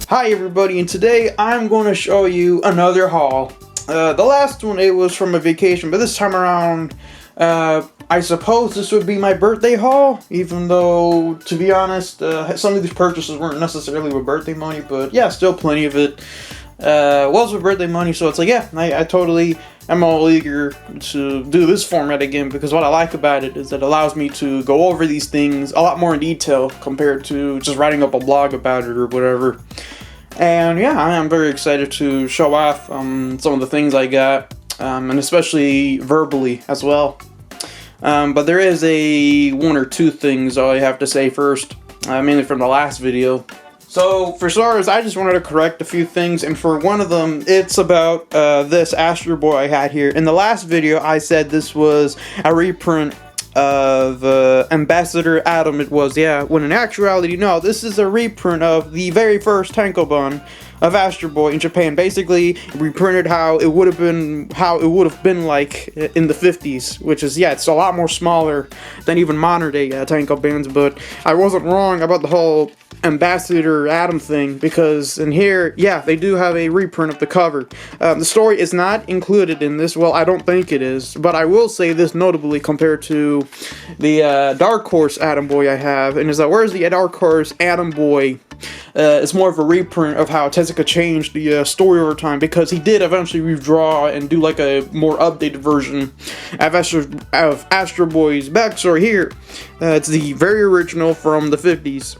Hi everybody, and today I'm going to show you another haul. The last one, it was from a vacation, but this time around, I suppose this would be my birthday haul, even though, to be honest, some of these purchases weren't necessarily with birthday money, but yeah, still plenty of it was with birthday money, so it's like, yeah, I totally am all eager to do this format again, because what I like about it is that it allows me to go over these things a lot more in detail compared to just writing up a blog about it or whatever. And yeah, I am very excited to show off some of the things I got, and especially verbally as well. But there is one or two things I have to say first, mainly from the last video. So for starters, I just wanted to correct a few things, and for one of them, it's about this Astro Boy I had here. In the last video, I said this was a reprint of Ambassador Adam. It was, yeah, when in actuality, no, this is a reprint of the very first Tankobon of Astro Boy in Japan. Basically reprinted how it would have been like in the 50s, which is, yeah, it's a lot more smaller than even modern day Tankobons. But I wasn't wrong about the whole Ambassador Adam thing, because in here, yeah, they do have a reprint of the cover. The story is not included in this. Well, I don't think it is, but I will say this notably compared to the Dark Horse Adam Boy I have, and is that whereas the Dark Horse Adam Boy it's more of a reprint of how Theze changed the story over time, because he did eventually redraw and do like a more updated version of Astro Boy's backstory. Here, it's the very original from the 50s.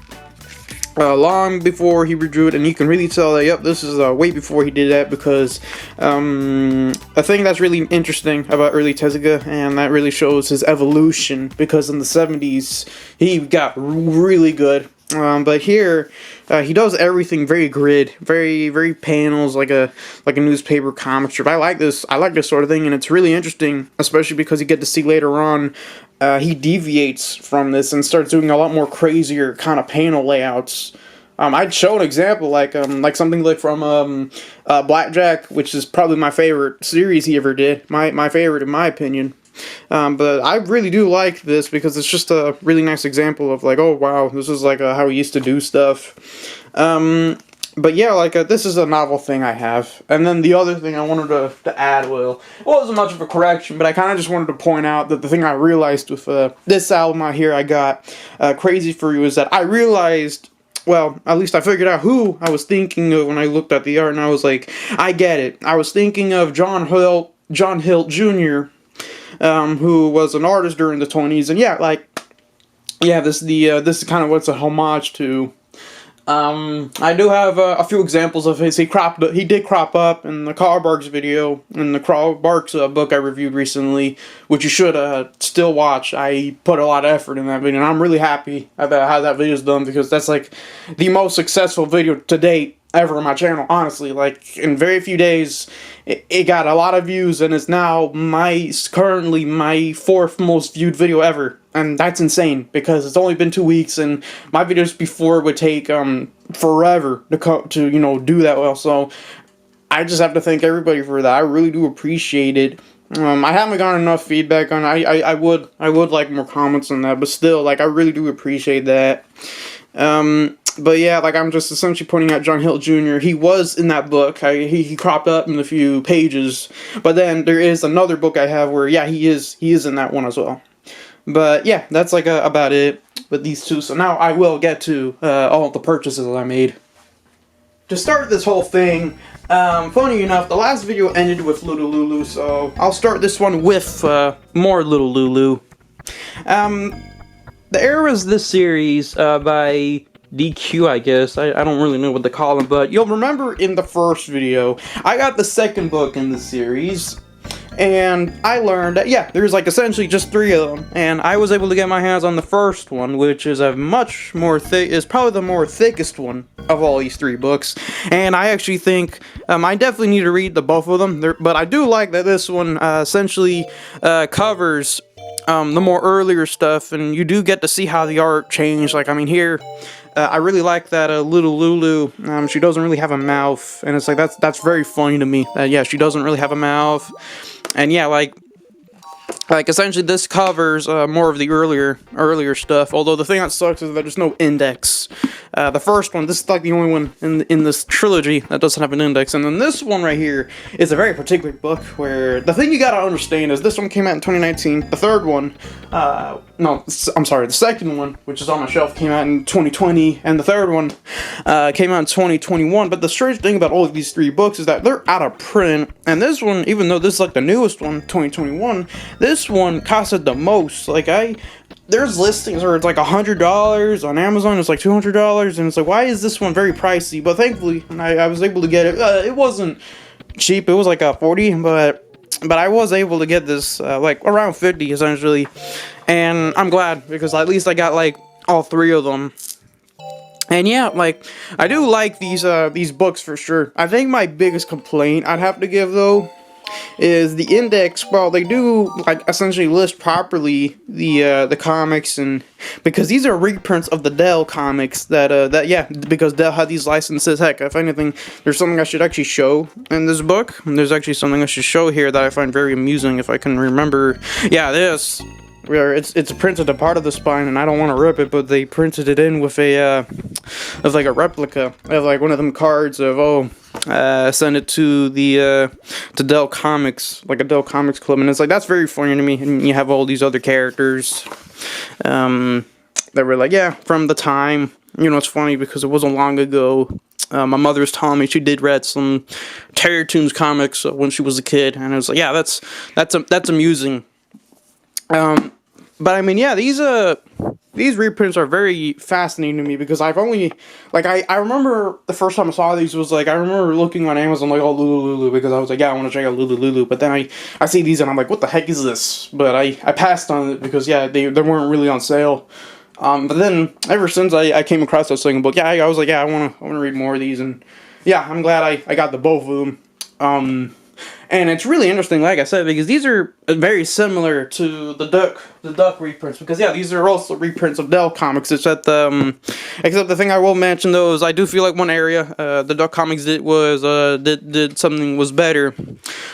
Long before he redrew it, and you can really tell that, yep, this is way before he did that, because a thing that's really interesting about early Theze, and that really shows his evolution, because in the 70s, he got really good. But here, he does everything very grid, very panels, like a newspaper comic strip. I like this sort of thing, and it's really interesting, especially because you get to see later on, he deviates from this and starts doing a lot more crazier kind of panel layouts. I'd show an example, like something like from Blackjack, which is probably my favorite series he ever did, my favorite in my opinion. But I really do like this, because it's just a really nice example of like, oh wow, this is like how he used to do stuff. But yeah, like this is a novel thing I have. And then the other thing I wanted to add, well, it wasn't much of a correction, but I kind of just wanted to point out that the thing I realized with this album out here I got, Crazy For You, is that I realized, well, at least I figured out who I was thinking of when I looked at the art, and I was like, I get it. I was thinking of John Hilt Jr., who was an artist during the 20s, and yeah, like, yeah, this is kind of what's a homage to. I do have a few examples of his. He did crop up in the Carl Barks video, in the Carl Barks book I reviewed recently, which you should still watch. I put a lot of effort in that video, and I'm really happy about how that video is done, because that's like the most successful video to date ever on my channel, honestly. Like, in very few days, it got a lot of views, and it's now currently my fourth most viewed video ever. And that's insane, because it's only been 2 weeks, and my videos before would take forever to you know, do that well. So I just have to thank everybody for that. I really do appreciate it. I haven't gotten enough feedback on it. I would like more comments on that, but still, like, I really do appreciate that. But yeah, like, I'm just essentially pointing out John Hilt Jr. He was in that book. He cropped up in a few pages, but then there is another book I have where, yeah, he is in that one as well. But yeah, that's like about it with these two. So now I will get to all of the purchases that I made. To start this whole thing, funny enough, the last video ended with Little Lulu, so I'll start this one with more Little Lulu. The Eras this series by DQ, I guess. I don't really know what to call them, but you'll remember in the first video, I got the second book in the series, and I learned that, yeah, there's like essentially just 3 of them, and I was able to get my hands on the first one, which is a much more is probably the more thickest one of all these 3 books, and I actually think I definitely need to read both of them, but I do like that this one essentially covers the more earlier stuff, and you do get to see how the art changed. Like, I mean, here, I really like that Little Lulu, she doesn't really have a mouth, and it's like, that's very funny to me, yeah, she doesn't really have a mouth, and yeah, like, Like, essentially, this covers more of the earlier stuff, although the thing that sucks is that there's no index The first one, this is like the only one in this trilogy that doesn't have an index. And then this one right here is a very particular book where the thing you gotta understand is this one came out in 2019. The third one, no, I'm sorry, the second one, which is on my shelf, came out in 2020. And the third one came out in 2021. But the strange thing about all of these three books is that they're out of print. And this one, even though this is like the newest one, 2021, this one costed the most. Like, there's listings where it's like $100 on Amazon. It's like $200, and it's like, why is this one very pricey? But thankfully, I was able to get it. It wasn't cheap. It was like $40, but I was able to get this like around $50 essentially, and I'm glad because at least I got like all three of them. And yeah, like I do like these books for sure. I think my biggest complaint I'd have to give though is the index. Well, they do like essentially list properly the comics, and because these are reprints of the Dell comics that yeah, because Dell had these licenses. Heck, if anything, there's something I should actually show in this book. And there's actually something I should show here that I find very amusing if I can remember. Yeah, this. Where it's printed a part of the spine, and I don't want to rip it, but they printed it in with of like a replica of like one of them cards of send it to the to Dell Comics, like a Dell Comics club, and it's like that's very funny to me. And you have all these other characters that were like, yeah, from the time. You know, it's funny because it wasn't long ago. My mother was telling me she did read some Terror Toons comics when she was a kid, and I was like, yeah, that's amusing. But I mean, yeah, these reprints are very fascinating to me because I've only, like, I remember the first time I saw these was, like, I remember looking on Amazon, like, oh, Lulu, because I was like, yeah, I want to check out Lulu, but then I see these and I'm like, what the heck is this? But I passed on it because, yeah, they weren't really on sale. But then, ever since I came across that second book, yeah, I was like, yeah, I want to read more of these, and, yeah, I'm glad I got the both of them. And it's really interesting, like I said, because these are very similar to the Duck reprints. Because yeah, these are also reprints of Dell comics. Except the thing I will mention though is I do feel like one area the Duck comics did something was better.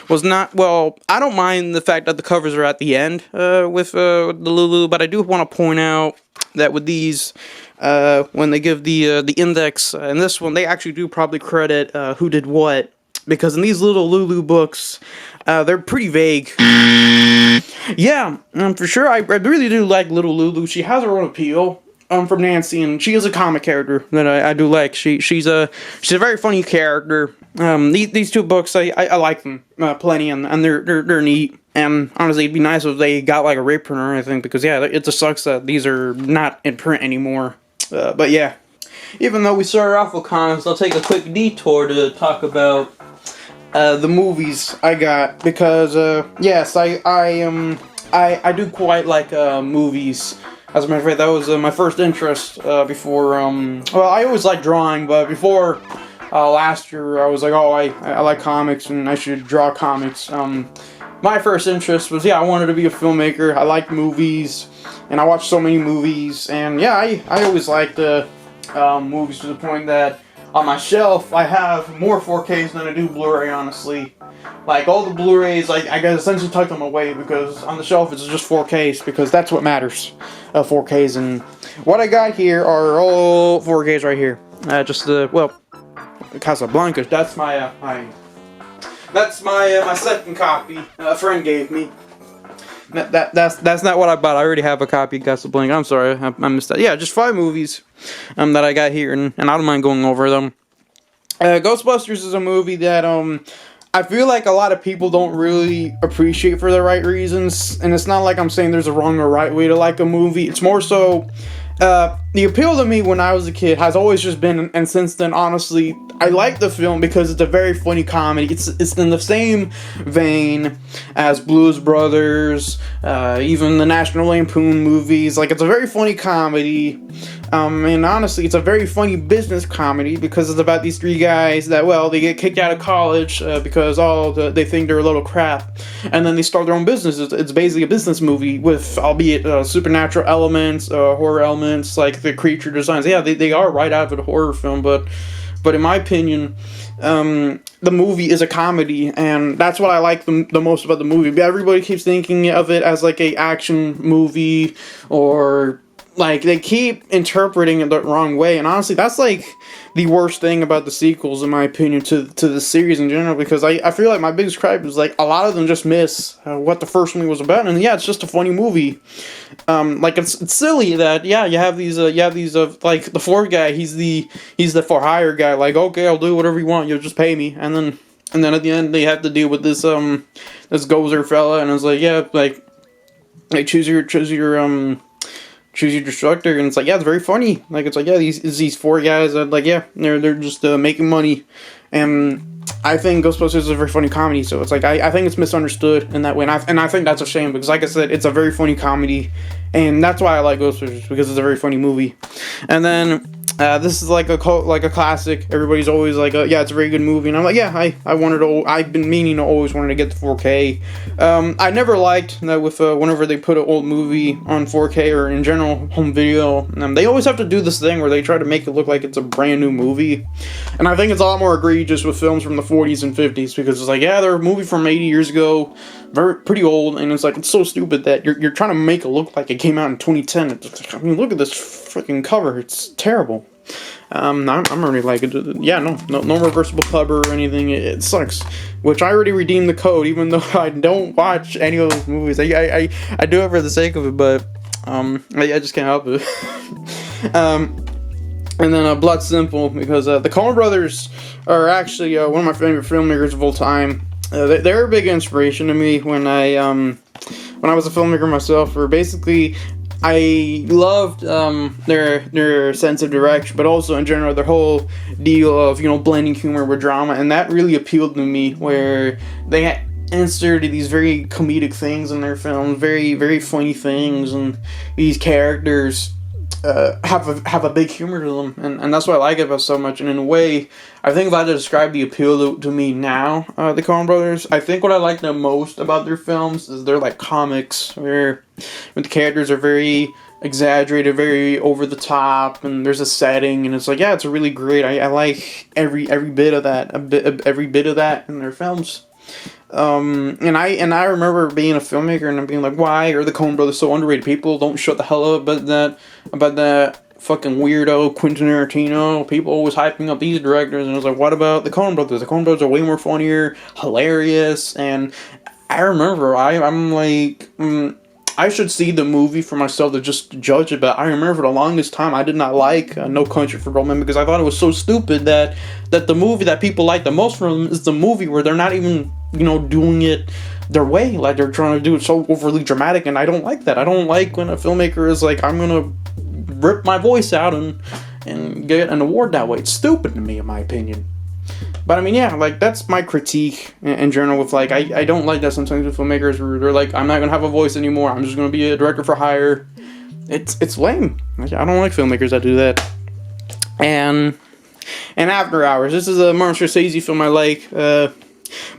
Was not well. I don't mind the fact that the covers are at the end with the Lulu, but I do want to point out that with these. When they give the index in this one, they actually do probably credit who did what. Because in these little Lulu books, they're pretty vague. Yeah, for sure, I really do like little Lulu. She has her own appeal from Nancy, and she is a comic character that I do like. She's a very funny character. These two books, I like them plenty, and they're neat. And honestly, it'd be nice if they got like a reprint or anything, because yeah, it just sucks that these are not in print anymore. But yeah, even though we started off with comics, I'll take a quick detour to talk about the movies I got, because yes, I do quite like movies. As a matter of fact, that was my first interest before. Well, I always liked drawing, but before last year, I was like, oh, I like comics and I should draw comics. My first interest was, yeah, I wanted to be a filmmaker. I liked movies, and I watched so many movies, and yeah, I always liked movies to the point that on my shelf, I have more 4Ks than I do Blu-ray, honestly. Like, all the Blu-rays, I got essentially tucked them away, because on the shelf it's just 4Ks, because that's what matters, 4Ks. And what I got here are all 4Ks right here. Just the, well, Casablanca, that's my second copy a friend gave me. That's not what I bought. I already have a copy of Casablanca. I'm sorry, I missed that. Yeah, just 5 movies that I got here, and I don't mind going over them. Ghostbusters is a movie that I feel like a lot of people don't really appreciate for the right reasons, and it's not like I'm saying there's a wrong or right way to like a movie. It's more so the appeal to me when I was a kid has always just been, and since then, honestly, I like the film because it's a very funny comedy. It's in the same vein as Blues Brothers, even the National Lampoon movies. Like, it's a very funny comedy, and honestly, it's a very funny business comedy because it's about these 3 guys that, well, they get kicked out of college because they think they're a little crap, and then they start their own business. It's basically a business movie with, albeit supernatural elements, horror elements, like the creature designs. Yeah, they are right out of a horror film, but in my opinion, the movie is a comedy, and that's what I like the most about the movie. Everybody keeps thinking of it as like a action movie or like, they keep interpreting it the wrong way, and honestly, that's, like, the worst thing about the sequels, in my opinion, to the series in general, because I feel like my biggest gripe is, like, a lot of them just miss what the first movie was about, and yeah, it's just a funny movie. Like, it's silly that, yeah, you have these, like, the fourth guy, he's the for hire guy, like, okay, I'll do whatever you want, you'll just pay me, and then at the end, they have to deal with this Gozer fella, and it's like, yeah, like choose your destructor, and it's like, yeah, it's very funny. Like, it's like, yeah, these four guys that, like, yeah, they're just making money, and I think Ghostbusters is a very funny comedy. So it's like, I think it's misunderstood in that way, and I think that's a shame, because, like I said, it's a very funny comedy, and that's why I like Ghostbusters, because it's a very funny movie. And then this is like a classic. Everybody's always like, yeah, it's a very good movie, and I'm like, yeah, I've been meaning to always wanted to get the 4K. I never liked that with whenever they put an old movie on 4K or in general home video, they always have to do this thing where they try to make it look like it's a brand new movie, and I think it's a lot more egregious with films from the 40s and 50s, because it's like, yeah, they're a movie from 80 years ago, pretty old, and it's like, it's so stupid that you're trying to make it look like it came out in 2010. I mean, look at this freaking cover, it's terrible. I'm already like, yeah, no reversible cover or anything. It sucks. Which I already redeemed the code, even though I don't watch any of those movies. I do it for the sake of it, but I just can't help it. And then Blood Simple, because the Coen Brothers are actually one of my favorite filmmakers of all time. They're a big inspiration to me when I was a filmmaker myself. Or basically, I loved their sense of direction, but also in general their whole deal of, blending humor with drama, and that really appealed to me, where they inserted these very comedic things in their films, very, very funny things, and these characters have a big humor to them, and that's what I like about it so much. And in a way, I think if I had to describe the appeal to me now, the Coen Brothers, I think what I like the most about their films is they're like comics, where the characters are very exaggerated, very over the top, and there's a setting, and it's like, yeah, it's a really great. I like every bit of that, every bit of that in their films. And I remember being a filmmaker and being like, why are the Coen Brothers so underrated? People don't shut the hell up about that fucking weirdo Quentin Tarantino. People always hyping up these directors, and I was like, what about the Coen Brothers? The Coen Brothers are way more funnier, hilarious, and I remember I'm like, I should see the movie for myself to just judge it, but I remember for the longest time I did not like No Country for Old Men, because I thought it was so stupid that the movie that people like the most from them is the movie where they're not even, doing it their way, like they're trying to do it so overly dramatic, and I don't like that. I don't like when a filmmaker is like, I'm gonna rip my voice out and get an award that way. It's stupid to me, in my opinion. But I mean, yeah, like, that's my critique in general with, like, I don't like that sometimes with filmmakers where they're like, I'm not gonna have a voice anymore, I'm just gonna be a director for hire. It's lame. Like, I don't like filmmakers that do that. And After Hours, this is a Martin Scorsese film I like.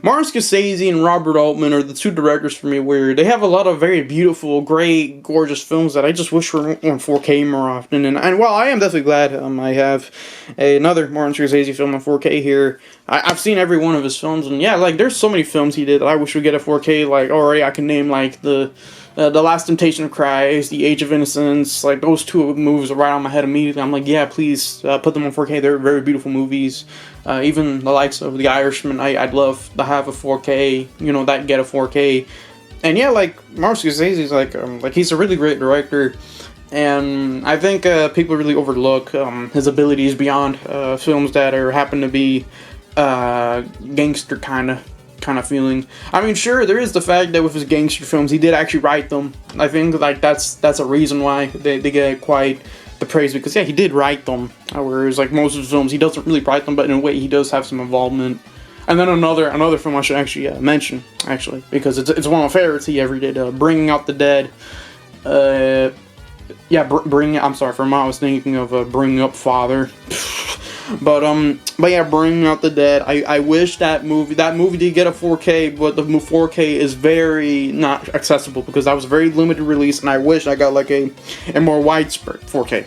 Martin Scorsese and Robert Altman are the two directors for me, where they have a lot of very beautiful, great, gorgeous films that I just wish were on 4K more often. And while I am definitely glad I have another Martin Scorsese film on 4K here, I've seen every one of his films, and yeah, like, there's so many films he did that I wish would get a 4K. Like, already I can name, like, The Last Temptation of Christ, The Age of Innocence, like, those two movies are right on my head immediately. I'm like, yeah, please put them on 4K. They're very beautiful movies. Even the likes of The Irishman, I'd love to have a 4K, that get a 4K. And yeah, like, Martin Scorsese's like he's a really great director, and I think people really overlook his abilities beyond films that happen to be gangster kind of feeling. I mean, sure, there is the fact that with his gangster films, he did actually write them. I think, like, that's a reason why they get quite the praise, because yeah, he did write them, whereas like most of his films he doesn't really write them, but in a way he does have some involvement. And then another film I should actually mention, because it's one of my favorites he ever did, Bringing Out the Dead. I'm sorry, for a moment I was thinking of Bringing Up Father. But yeah, Bringing Out the Dead, I wish that movie did get a 4K, but the 4K is very not accessible, because that was a very limited release, and I wish I got like a more widespread 4K.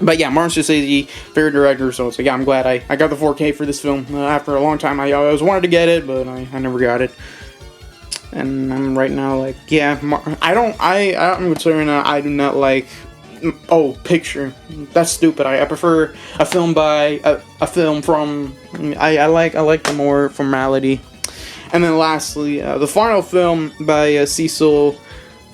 But yeah, Martin Scorsese, favorite director, so it's like, yeah, I'm glad I got the 4K for this film. After a long time, I always wanted to get it, but I never got it. And I'm right now like, yeah, I'm concerned I do not like Oh, picture. That's stupid. I prefer a film by a film from. I like the more formality. And then lastly, the final film by Cecil.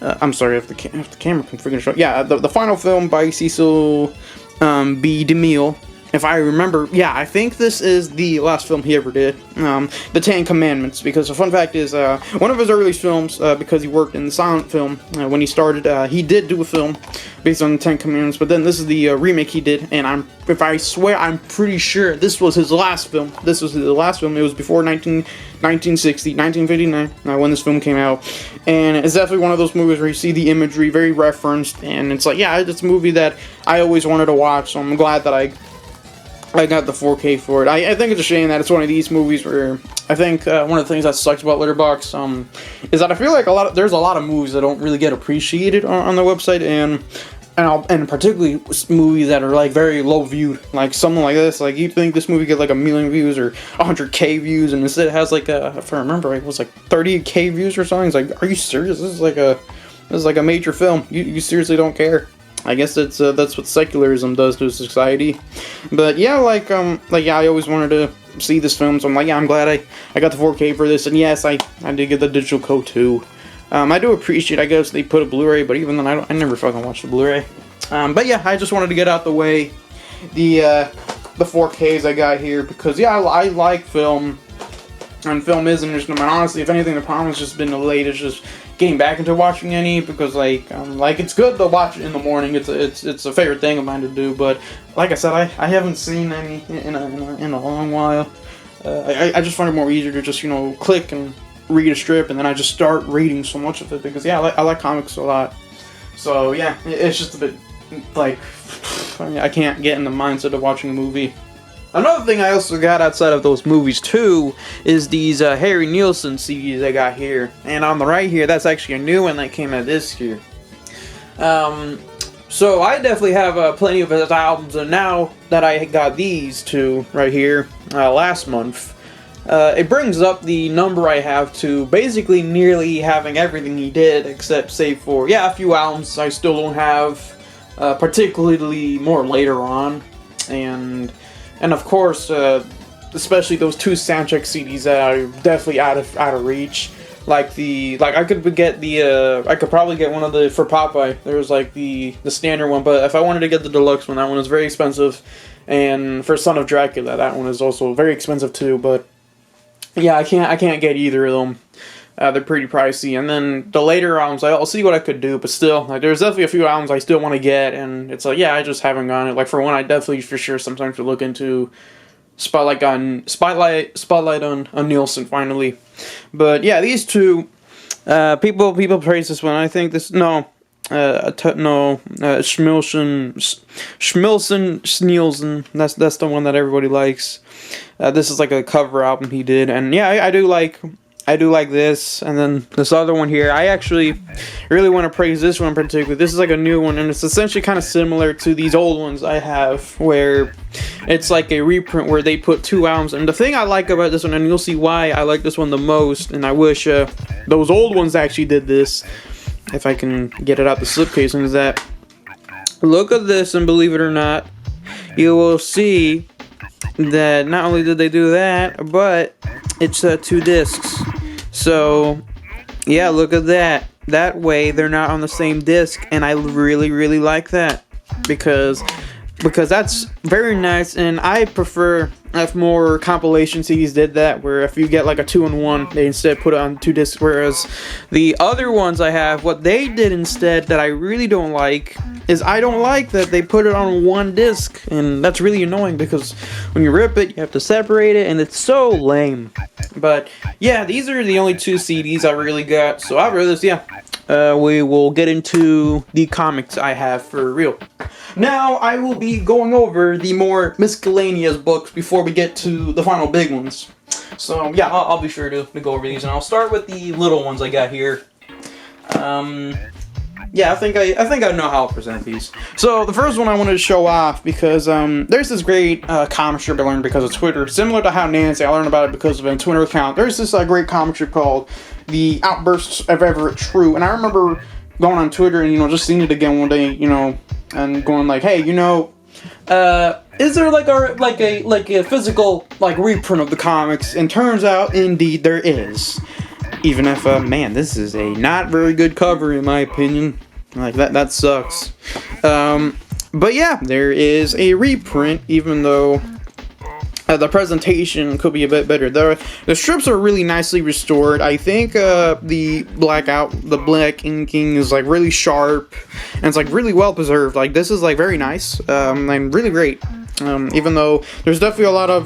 I'm sorry if the camera can freaking show. Yeah, the final film by Cecil B. DeMille. If I remember, yeah, I think this is the last film he ever did, The Ten Commandments, because the fun fact is, one of his earliest films, because he worked in the silent film, when he started, he did do a film based on the Ten Commandments, but then this is the remake he did, and I'm pretty sure this was his last film. This was his last film. It was before 1960, 1959, when this film came out, and it's definitely one of those movies where you see the imagery very referenced, and it's like, yeah, it's a movie that I always wanted to watch, so I'm glad that I got the 4K for it. I think it's a shame that it's one of these movies where I think one of the things that sucks about Letterboxd is that I feel like there's a lot of movies that don't really get appreciated on the website, and particularly movies that are like very low viewed, like something like this. Like, you think this movie get like 1 million views or 100K views, and instead it has like if I remember, it was like 30K views or something. It's like, are you serious? This is like a major film. You seriously don't care? I guess that's what secularism does to society. But yeah, yeah, I always wanted to see this film, so I'm like, yeah, I'm glad I got the 4K for this, and yes, I did get the digital code too. I do appreciate, I guess, they put a Blu-ray, but even then, I never fucking watched the Blu-ray. But yeah, I just wanted to get out the way the 4Ks I got here, because yeah, I like film, and film is interesting. And honestly, if anything, the problem has just been delayed. It's just getting back into watching any, because like it's good to watch it in the morning. It's a favorite thing of mine to do. But like I said, I haven't seen any in a long while. I just find it more easier to just click and read a strip, and then I just start reading so much of it, because yeah, I like comics a lot. So yeah, it's just a bit like I can't get in the mindset of watching a movie. Another thing I also got outside of those movies too is these Harry Nilsson CDs I got here. And on the right here, that's actually a new one that came out this year. So I definitely have plenty of his albums, and now that I got these two right here last month, it brings up the number I have to basically nearly having everything he did, except save for, yeah, a few albums I still don't have, particularly more later on, and of course, especially those two soundtrack CDs that are definitely out of reach. I could probably get one of the for Popeye. There was like the standard one, but if I wanted to get the deluxe one, that one is very expensive. And for Son of Dracula, that one is also very expensive too. But yeah, I can't get either of them. They're pretty pricey. And then the later albums, I'll see what I could do, but still, there's definitely a few albums I still want to get, and it's like, yeah, I just haven't gotten it. Like, for one, I definitely, for sure, sometimes would look into Spotlight on Nielsen, finally. But yeah, these two, people praise this one. I think this, Schmilson, that's the one that everybody likes. This is like a cover album he did, and yeah, I do like this, and then this other one here. I actually really want to praise this one in particular. This is like a new one, and it's essentially kind of similar to these old ones I have, where it's like a reprint where they put two albums. And the thing I like about this one, and you'll see why I like this one the most, and I wish those old ones actually did this, if I can get it out the slipcase, and is that, look at this, and believe it or not, you will see that not only did they do that, but it's 2 discs. So yeah, look at that. That way they're not on the same disc, and I really, really like that, because that's very nice. And I prefer if more compilation CDs did that, where if you get like a 2-in-1, they instead put it on 2 discs. Whereas the other ones I have, what they did instead that I really don't like is I don't like that they put it on 1 disc, and that's really annoying, because when you rip it, you have to separate it, and it's so lame. But yeah, these are the only 2 CDs I really got. So after this, yeah, we will get into the comics I have for real. Now I will be going over the more miscellaneous books before we get to the final big ones. So yeah, I'll be sure to go over these, and I'll start with the little ones I got here. Yeah, I think I know how I'll present these. So the first one I wanted to show off, because there's this great comic strip I learned because of Twitter, similar to how Nancy, I learned about it because of a Twitter account. There's this great comic strip called The Outbursts of Everett True, and I remember going on Twitter and just seeing it again one day, and going like, hey, is there like a physical like reprint of the comics? And turns out, indeed, there is. Even if, man, this is a not very good cover in my opinion. Like that sucks. But yeah, there is a reprint, even though the presentation could be a bit better. The strips are really nicely restored. I think the black inking is like really sharp, and it's like really well preserved. Like this is like very nice and really great. Even though there's definitely a lot of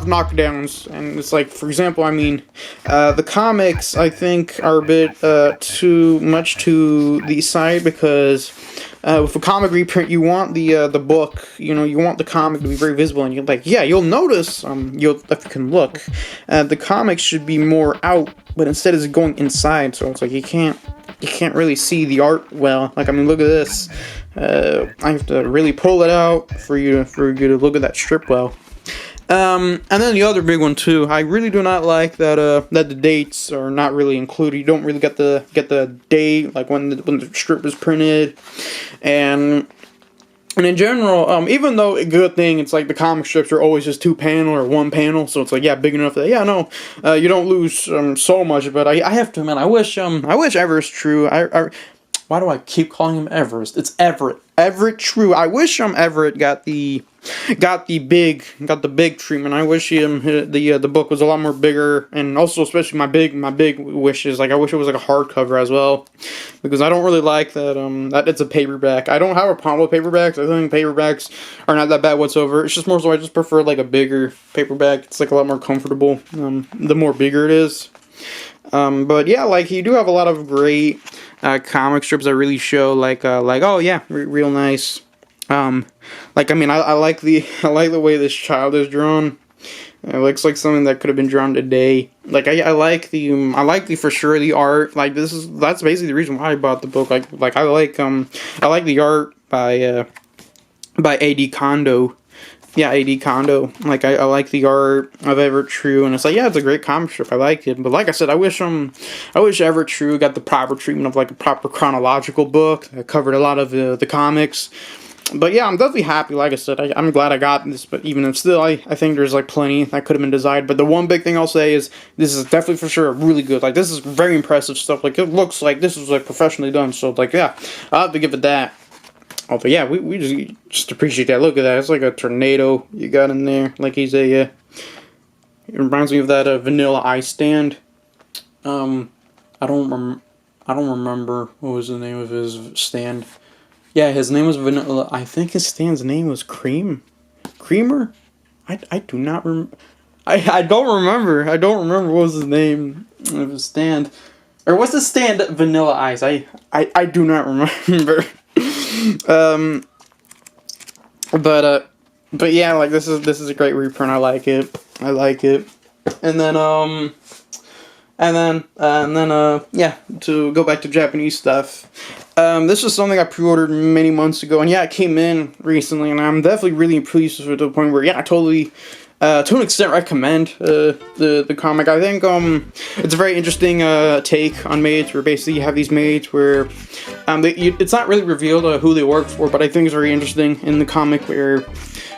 knockdowns, and it's like, for example, I mean, the comics I think are a bit too much to the side, because with a comic reprint, you want the book, you want the comic to be very visible, and you'll notice, if you can look, the comic should be more out, but instead it's going inside, so it's like you can't really see the art well. Like, I mean, look at this. I have to really pull it out for you to look at that strip well. And then the other big one too, I really do not like that the dates are not really included. You don't really get the date, like when the strip is printed, and in general, even though a good thing, it's like the comic strips are always just 2 panel or 1 panel, so it's like, yeah, big enough that, you don't lose so much. But I have to admit, I wish Everest True. Why do I keep calling him Everest? It's Everett. Everett True. I wish Everett got the big treatment. I wish the book was a lot more bigger, and also especially my big wish is, like, I wish it was like a hardcover as well, because I don't really like that it's a paperback. I don't have a problem with paperbacks. I think paperbacks are not that bad whatsoever. It's just more so I just prefer like a bigger paperback. It's like a lot more comfortable the more bigger it is. But yeah, like, you do have a lot of great comic strips that really show oh yeah, real nice. Like, I mean, I like the way this child is drawn. It looks like something that could have been drawn today. Like, I like the for sure the art. Like, that's basically the reason why I bought the book. Like I like the art by A.D. Kondo. Yeah, A.D. Kondo. Like, I like the art of Everett True, and it's like, yeah, it's a great comic strip. I like it, but like I said, I wish Everett True got the proper treatment of like a proper chronological book that covered a lot of the comics. But yeah, I'm definitely happy. Like I said, I'm glad I got this, but even if still, I think there's like plenty that could have been designed. But the one big thing I'll say is this is definitely for sure really good. Like, this is very impressive stuff. Like, it looks like this was like professionally done. So like, yeah, I'll have to give it that. Oh, but yeah, we just appreciate that. Look at that. It's like a tornado you got in there. Like, he's it reminds me of that Vanilla Ice stand. I don't remember what was the name of his stand. Yeah, his name was Vanilla. I think his stand's name was Creamer. I do not remember. I don't remember. I don't remember what was the name of his stand. Or what's the stand Vanilla Ice? I do not remember. But yeah, like, this is a great reprint. I like it. And then yeah, to go back to Japanese stuff. This is something I pre-ordered many months ago, and yeah, it came in recently, and I'm definitely really pleased with it, to the point where, yeah, I totally, to an extent, recommend the comic. I think it's a very interesting take on maids, where basically you have these maids where it's not really revealed who they work for, but I think it's very interesting in the comic where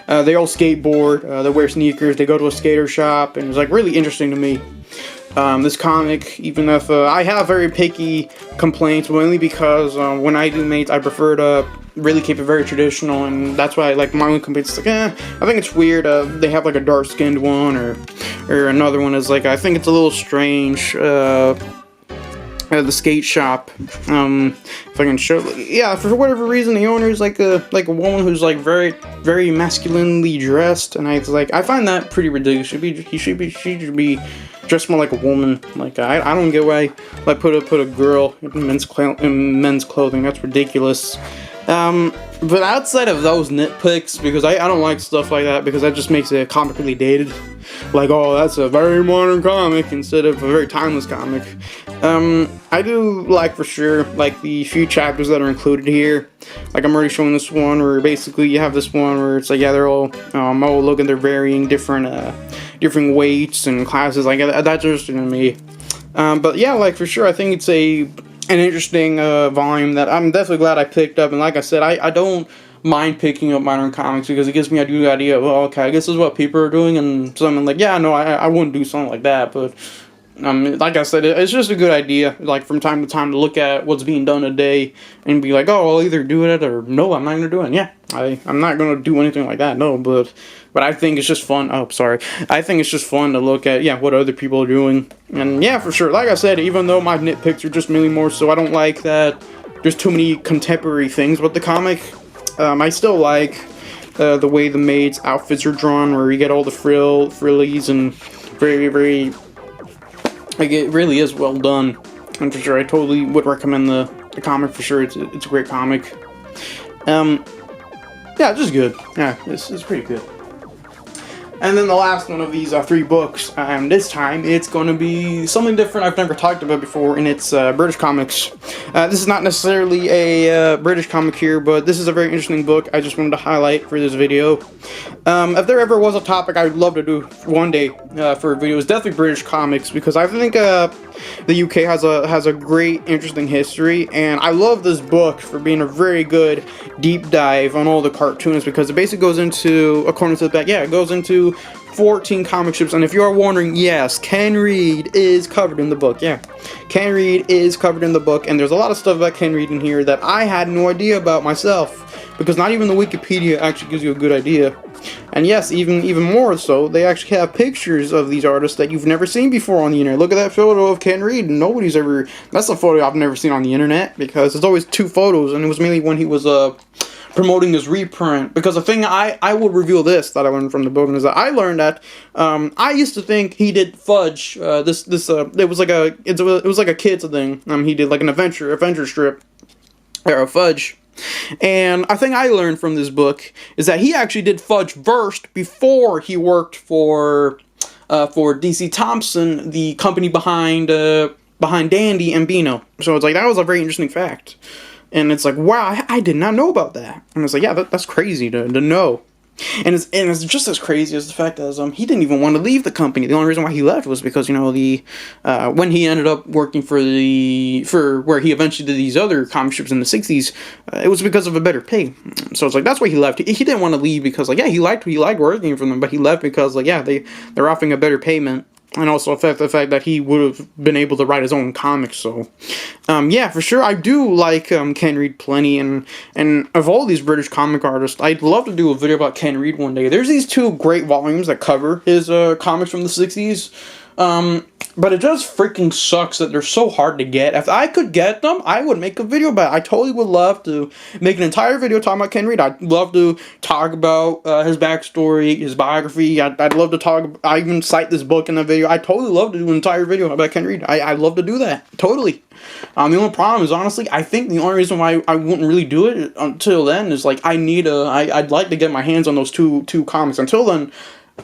they all skateboard, they wear sneakers, they go to a skater shop, and it's like really interesting to me. This comic, even if I have very picky complaints, mainly because when I do maids, I prefer to really keep it very traditional, and that's why, like, my own complaints, like, I think it's weird, they have like a dark skinned one, or another one is like, I think it's a little strange, the skate shop, if I can show, yeah, for whatever reason, the owner is like a woman who's like very, very masculinely dressed, and I find that pretty ridiculous. She should be dressed more like a woman. Like, I don't get why, like, put a girl in men's clothing. That's ridiculous. But outside of those nitpicks, because I don't like stuff like that, because that just makes it comically dated. Like, oh, that's a very modern comic instead of a very timeless comic. I do like, for sure, like, the few chapters that are included here. Like, I'm already showing this one where basically you have this one where it's like, yeah, they're all, look at their varying different weights and classes. Like, that's interesting to me. But yeah, like, for sure, I think it's an interesting volume that I'm definitely glad I picked up. And like I said, I don't mind picking up modern comics because it gives me the idea of, well, okay, I guess this is what people are doing, and so I'm like, yeah, no, I wouldn't do something like that, but like I said, it's just a good idea, like from time to time, to look at what's being done today and be like, oh, I'll either do it or no, I'm not gonna do it. Yeah, I'm not gonna do anything like that. No, but I think it's just fun. Oh, sorry. I think it's just fun to look at, yeah, what other people are doing, and yeah, for sure. Like I said, even though my nitpicks are just mainly more so, I don't like that there's too many contemporary things with the comic. I still like the way the maids' outfits are drawn, where you get all the frillies, and very, very, like, it really is well done. And for sure, I totally would recommend the comic for sure. It's a great comic. Yeah, it's just good. Yeah, it's pretty good. And then the last one of these 3 books, this time it's going to be something different I've never talked about before, and it's British comics. This is not necessarily a British comic here, but this is a very interesting book I just wanted to highlight for this video. If there ever was a topic I would love to do one day for a video, it's definitely British comics, because I think the UK has a great, interesting history, and I love this book for being a very good deep dive on all the cartoons, because it basically goes into, according to the back, yeah, it goes into 14 comic strips, and if you are wondering, yes, Ken Reed is covered in the book. Yeah, Ken Reed is covered in the book, and there's a lot of stuff about Ken Reed in here that I had no idea about myself, because not even the Wikipedia actually gives you a good idea. And yes, even more so, they actually have pictures of these artists that you've never seen before on the internet. Look at that photo of Ken Reed. Nobody's ever... That's a photo I've never seen on the internet, because there's always 2 photos, and it was mainly when he was promoting his reprint. Because the thing I will reveal this that I learned from the book is that I learned that I used to think he did Fudge. It was like a kids thing. He did like an adventure strip, or Fudge. And I think I learned from this book is that he actually did Fudge first before he worked for DC Thompson, the company behind Dandy and Beano. So it's like, that was a very interesting fact. And it's like, wow, I did not know about that. And it's like, yeah, that's crazy to know. And it's just as crazy as the fact that he didn't even want to leave the company. The only reason why he left was because, when he ended up working for where he eventually did these other comic strips in the 60s, it was because of a better pay. So it's like, that's why he left. He didn't want to leave because, like, yeah, he liked working for them, but he left because, like, yeah, they're offering a better payment. And also the fact that he would have been able to write his own comics. So, yeah, for sure, I do like Ken Reed plenty. And of all these British comic artists, I'd love to do a video about Ken Reed one day. There's these 2 great volumes that cover his comics from the 60s. But it just freaking sucks that they're so hard to get. If I could get them, I would make a video about it. I totally would love to make an entire video talking about Ken Reed. I'd love to talk about his backstory, his biography. I'd love to talk. I even cite this book in the video. I'd totally love to do an entire video about Ken Reed. I'd love to do that. Totally. The only problem is, honestly, I think the only reason why I wouldn't really do it until then is, like, I'd like to get my hands on those two comics. Until then,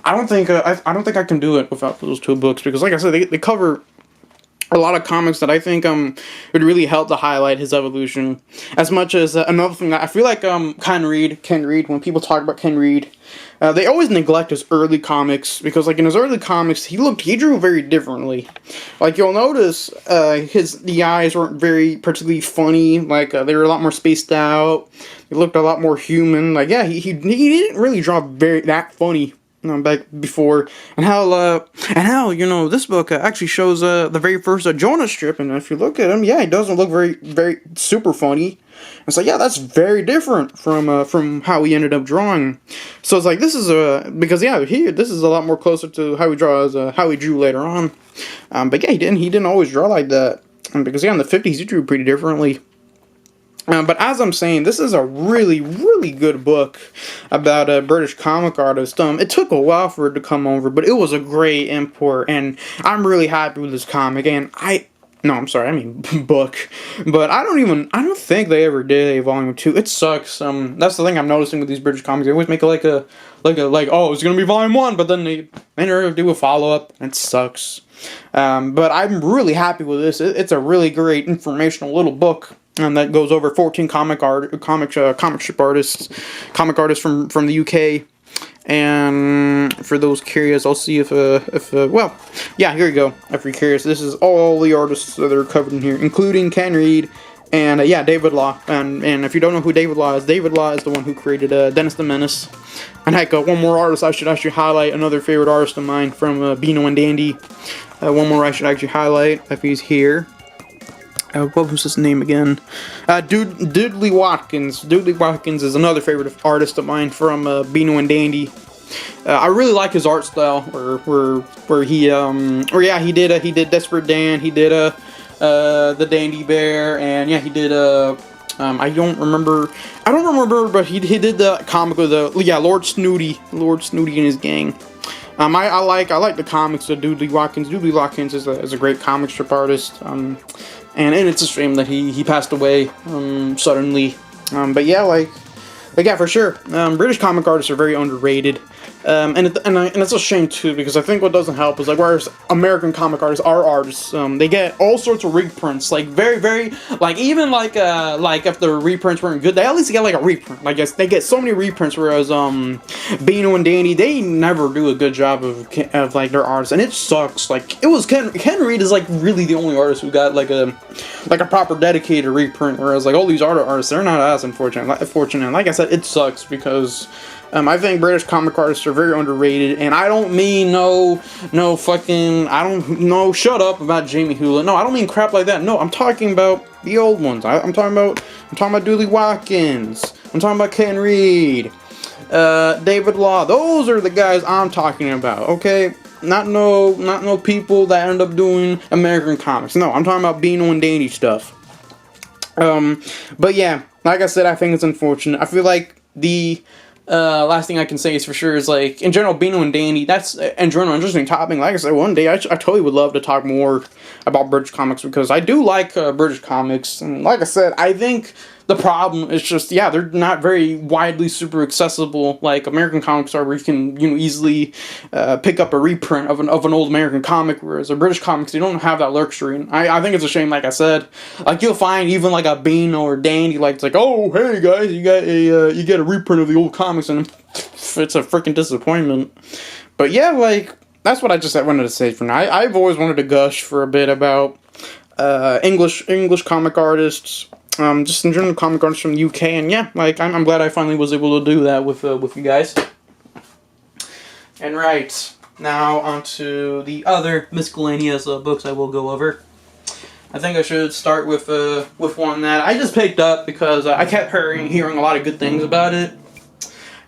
I don't think I can do it without those 2 books, because, like I said, they cover a lot of comics that I think would really help to highlight his evolution. As much as another thing that I feel like Ken Reed, when people talk about Ken Reed, they always neglect his early comics, because, like, in his early comics, he drew very differently. Like, you'll notice the eyes weren't very particularly funny. Like, they were a lot more spaced out. He looked a lot more human. Like, yeah, he didn't really draw that funny back before. And how this book actually shows the very first Jonah strip, and if you look at him, yeah, he doesn't look very, very super funny. And so, yeah, that's very different from how he ended up drawing. So it's like, this is because, yeah, this is a lot more closer to how he draws, how he drew later on. But yeah, he didn't always draw like that. And because, yeah, in the 50s he drew pretty differently. But as I'm saying, this is a really, really good book about a British comic artist. It took a while for it to come over, but it was a great import, and I'm really happy with this comic. And book. But I don't think they ever did a volume 2. It sucks. That's the thing I'm noticing with these British comics. They always make it like oh, it's gonna be volume 1, but then they never do a follow-up. It sucks. But I'm really happy with this. It's a really great informational little book. That goes over 14 comic strip artists, comic artists from the UK. And for those curious, I'll see if well, yeah, here you go. If you're curious, this is all the artists that are covered in here, including Ken Reed and yeah, David Law. And if you don't know who David Law is the one who created Dennis the Menace. And heck, one more artist I should actually highlight, another favorite artist of mine from Beano and Dandy. One more I should actually highlight if he's here. What was his name again? Doodley Watkins. Doodley Watkins is another favorite artist of mine from Beano and Dandy. I really like his art style, where he did Desperate Dan, he did the Dandy Bear, and yeah, he did I don't remember, but he did the comic with Lord Snooty and his gang. I like the comics of Doodley Watkins. Doodley Watkins is a great comic strip artist. And it's a shame that he passed away suddenly. But yeah, yeah, for sure. British comic artists are very underrated. And it's a shame too, because I think what doesn't help is whereas American comic artists are artists, they get all sorts of reprints, very even if the reprints weren't good, they at least get a reprint. They get so many reprints, whereas Beano and Danny, they never do a good job of their artists, and it sucks. It was Ken Reed is really the only artist who got a proper dedicated reprint, whereas all these artists, they're not as fortunate. Like I said, it sucks because I think British comic artists are very underrated, and I don't mean shut up about Jamie Hewlett. No, I don't mean crap like that. No, I'm talking about the old ones. I'm talking about Dooley Watkins. I'm talking about Ken Reed, David Law. Those are the guys I'm talking about. Okay, not no people that end up doing American comics. No, I'm talking about Beano and Dandy stuff. But yeah, like I said, I think it's unfortunate. I feel like the last thing I can say is for sure is in general, Beano and Dandy, that's in general an interesting topic. Like I said, one day I totally would love to talk more about British comics, because I do like British comics, and like I said, I think the problem is just, yeah, they're not very widely super accessible like American comics are, where you can easily pick up a reprint of an old American comic, whereas the British comics, they don't have that luxury. And I think it's a shame. Like I said, you'll find even a Beano or Dandy, it's oh, hey guys, you get a reprint of the old comics, and it's a freaking disappointment. But yeah, that's what I just wanted to say for now. I've always wanted to gush for a bit about English comic artists, just in general comic artists from the UK, and yeah, I'm glad I finally was able to do that with you guys. And right, now onto the other miscellaneous books I will go over. I think I should start with one that I just picked up because I kept hearing a lot of good things about it,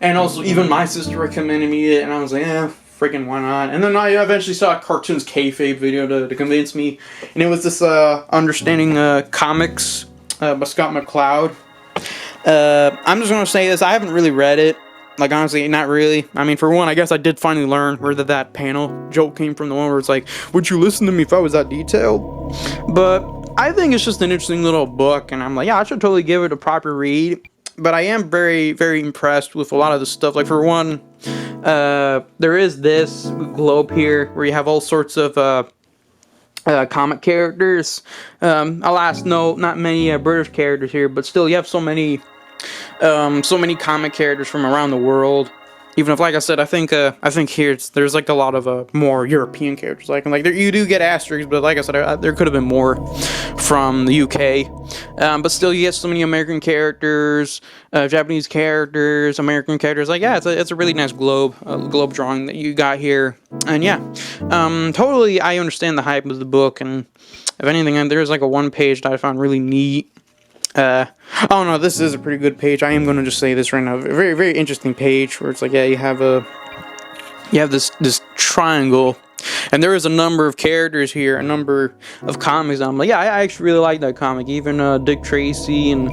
and also even my sister recommended me it, and I was like, freaking why not? And then I eventually saw a Cartoons Kayfabe video to convince me, and it was this Understanding Comics by Scott McCloud. I'm just gonna say this, I haven't really read it. Honestly, not really. I mean, for one, I guess I did finally learn where that panel joke came from, the one where it's would you listen to me if I was that detailed? But I think it's just an interesting little book, and I'm yeah, I should totally give it a proper read. But I am very, very impressed with a lot of the stuff. For one, there is this globe here where you have all sorts of comic characters. Alas, no, not many British characters here, but still, you have so many comic characters from around the world. Even if, like I said, I think here there's a lot of more European characters. You do get asterisks, but like I said, there could have been more from the UK. But still, you get so many American characters, Japanese characters, American characters. Yeah, it's a really nice globe drawing that you got here. And yeah, totally, I understand the hype of the book. And if anything, there's a one page that I found really neat. Oh no, this is a pretty good page. I am going to just say this right now. A very, very interesting page where it's yeah, you have this triangle, and there is a number of characters here, a number of comics. I'm yeah, I actually really like that comic. Even Dick Tracy and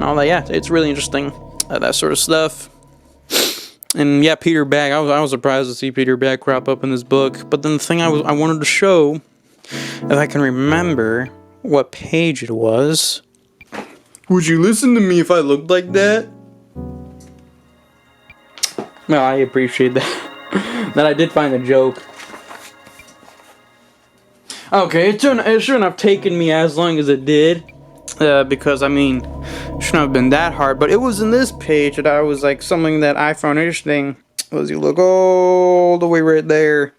all that. Yeah, it's really interesting, that sort of stuff. And yeah, Peter Bagg. I was surprised to see Peter Bagg crop up in this book. But then the thing I wanted to show, if I can remember what page it was. Would you listen to me if I looked like that? Well, I appreciate that. That I did find a joke. Okay, it shouldn't have taken me as long as it did. Because, I mean, it shouldn't have been that hard. But it was in this page that I was something that I found interesting. as you look all the way right there,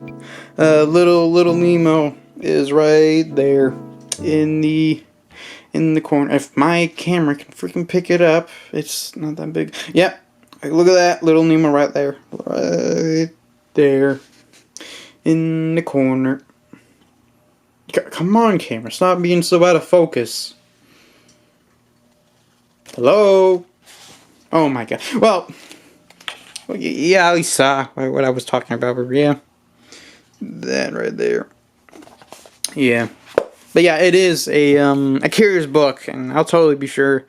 little Nemo is right there in the corner. If my camera can freaking pick it up, it's not that big. Yep, look at that little Nemo right there, in the corner. Come on, camera, stop being so out of focus. Hello. Oh my god. Well, yeah, at least saw what I was talking about. Yeah, that right there. Yeah, but yeah, it is a curious book, and I'll totally be sure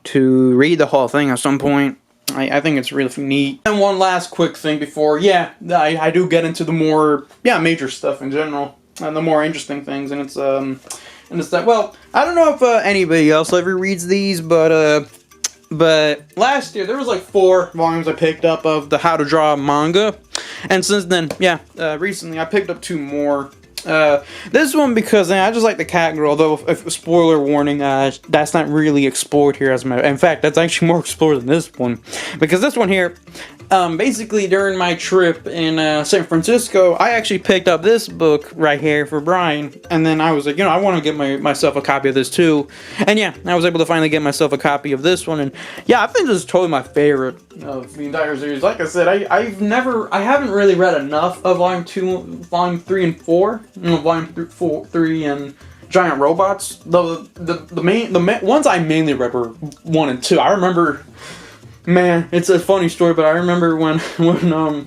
to read the whole thing at some point. I think it's really neat. And one last quick thing before, I do get into the more major stuff in general and the more interesting things, and it's that, well, I don't know if anybody else ever reads these, but last year there was like 4 volumes I picked up of the How to Draw manga, and since then, recently I picked up 2 more. This one because I just like the cat girl, although if spoiler warning, that's not really explored here as my. In fact, that's actually more explored than this one, because this one here, basically during my trip in San Francisco, I actually picked up this book right here for Brian, and then I was like, I want to get myself a copy of this too, and I was able to finally get myself a copy of this one, and I think this is totally my favorite of the entire series. Like I said, I haven't really read enough of Volume 2, Volume 3 and 4, Volume 3 and Giant Robots. The ones I mainly read were 1 and 2. I remember. Man, it's a funny story, but I remember when I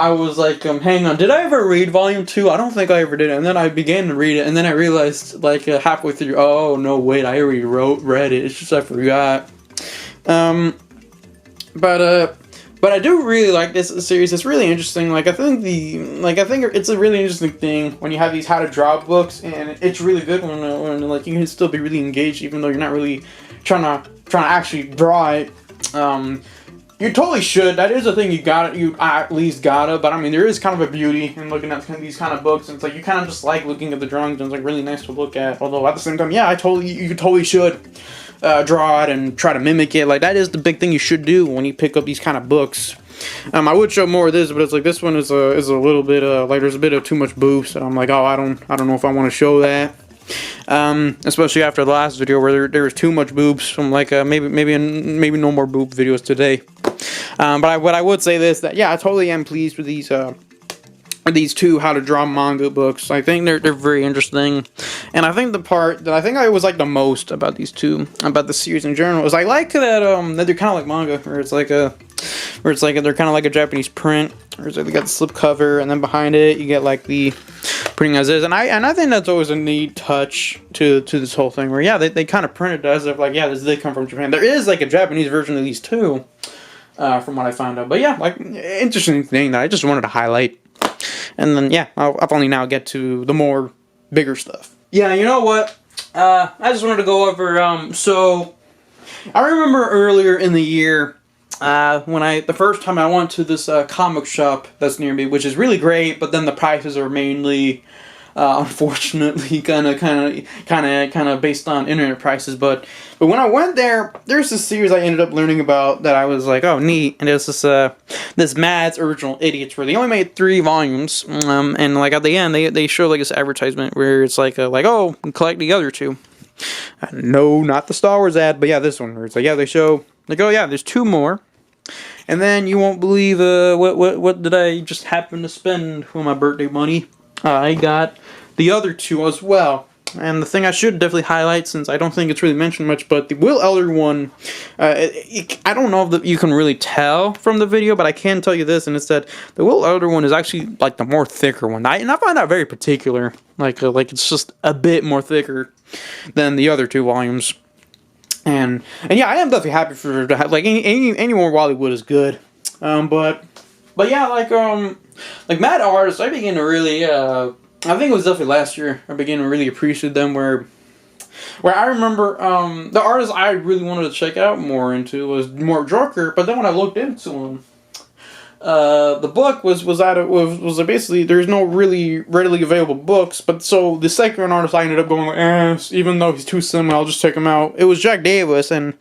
was like, hang on, did I ever read Volume 2? I don't think I ever did, and then I began to read it, and then I realized, like, halfway through, oh, no, wait, I already read it, it's just I forgot. But I do really like this series. It's really interesting. I think it's a really interesting thing when you have these how to draw books, and it's really good when like you can still be really engaged even though you're not really trying to actually draw it. You totally should. That is a thing you at least gotta. But I mean, there is kind of a beauty in looking at these kind of books, and it's like you kind of just like looking at the drawings, and it's like really nice to look at. Although at the same time, you totally should draw it and try to mimic it. Like that is the big thing you should do when you pick up these kind of books. I would show more of this, but it's like this one is a little bit like there's a bit of too much boobs, and I'm like, oh, I don't know if I want to show that. Especially after the last video where there was too much boobs. I'm like, maybe no more boob videos today. But I would say this, that I totally am pleased with these 2 how to draw manga books. I think they're very interesting, and I think the part that I was like the most about these 2, about the series in general, is I like that they're kind of like manga, where it's like they're kind of like a Japanese print, or it's like they got the slip cover, and then behind it you get like the printing as is, and I think that's always a neat touch to this whole thing, where they kind of printed as if like this did come from Japan. There is like a Japanese version of these too, from what I found out. But like interesting thing that I just wanted to highlight. And then I'll only now get to the more bigger stuff. Yeah, you know what? I just wanted to go over. So I remember earlier in the year when the first time I went to this comic shop that's near me, which is really great, but then the prices are mainly, unfortunately, kind of based on internet prices. But when I went there, there's this series I ended up learning about that I was like, oh, neat. And it's this Mads Original Idiots, where they only made 3 volumes, and like at the end they show like this advertisement where it's like oh, collect the other 2. No, not the Star Wars ad, but this one where it's like they show like, oh yeah, there's 2 more. And then you won't believe what did I just happen to spend for my birthday money. I got the other 2 as well. And the thing I should definitely highlight, since I don't think it's really mentioned much, but the Will Elder one, I don't know if you can really tell from the video, but I can tell you this, and it's that the Will Elder one is actually like the more thicker one. And I find that very particular. Like it's just a bit more thicker than the other 2 volumes. And I am definitely happy for like any more Bollywood is good. But like Mad Artists, I began to really I think it was definitely last year I began to really appreciate them, where I remember the artist I really wanted to check out more into was more Joker, but then when I looked into him, the book was basically there's no really readily available books, but so the second artist I ended up going with, even though he's too similar, I'll just take him out. It was Jack Davis, and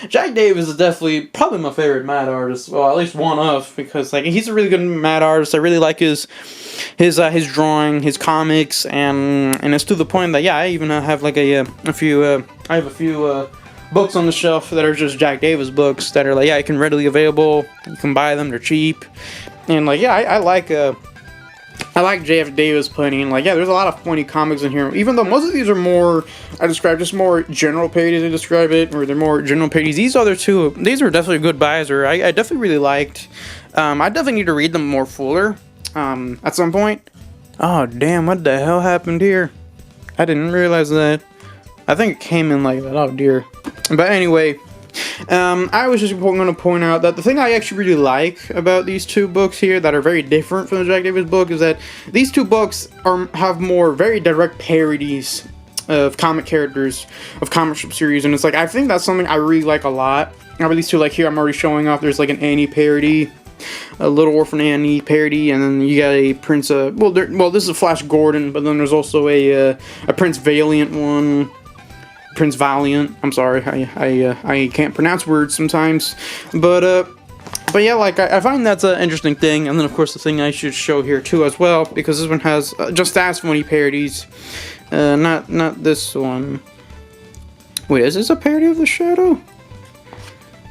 Jack Davis is definitely probably my favorite matte artist. Well, at least one of, because like he's a really good matte artist. I really like his drawing, his comics, and it's to the point that yeah, I even have like a few books on the shelf that are just Jack Davis books that are like, yeah, you can readily available. You can buy them; they're cheap, and like, yeah, I like JF Davis plenty. And like, yeah, there's a lot of funny comics in here. Even though most of these are more, I describe just more general parodies. I describe it, or they're more general parodies. These other two, these were definitely good buys. Or I definitely really liked. I definitely need to read them more fuller. At some point. Oh damn! What the hell happened here? I didn't realize that. I think it came in like that. Oh dear. But anyway, I was just going to point out that the thing I actually really like about these two books here that are very different from the Jack Davis book is that these two books have more very direct parodies of comic characters, of comic strip series, and it's like, I think that's something I really like a lot. Out of these two, like here I'm already showing off, there's like an Annie parody, a Little Orphan Annie parody, and then you got a Prince, well this is a Flash Gordon, but then there's also a Prince Valiant one. Prince Valiant. I'm sorry, I can't pronounce words sometimes, but yeah, like I find that's an interesting thing. And then of course the thing I should show here too as well, because this one has just as funny parodies. Not this one. Wait, is this a parody of the Shadow?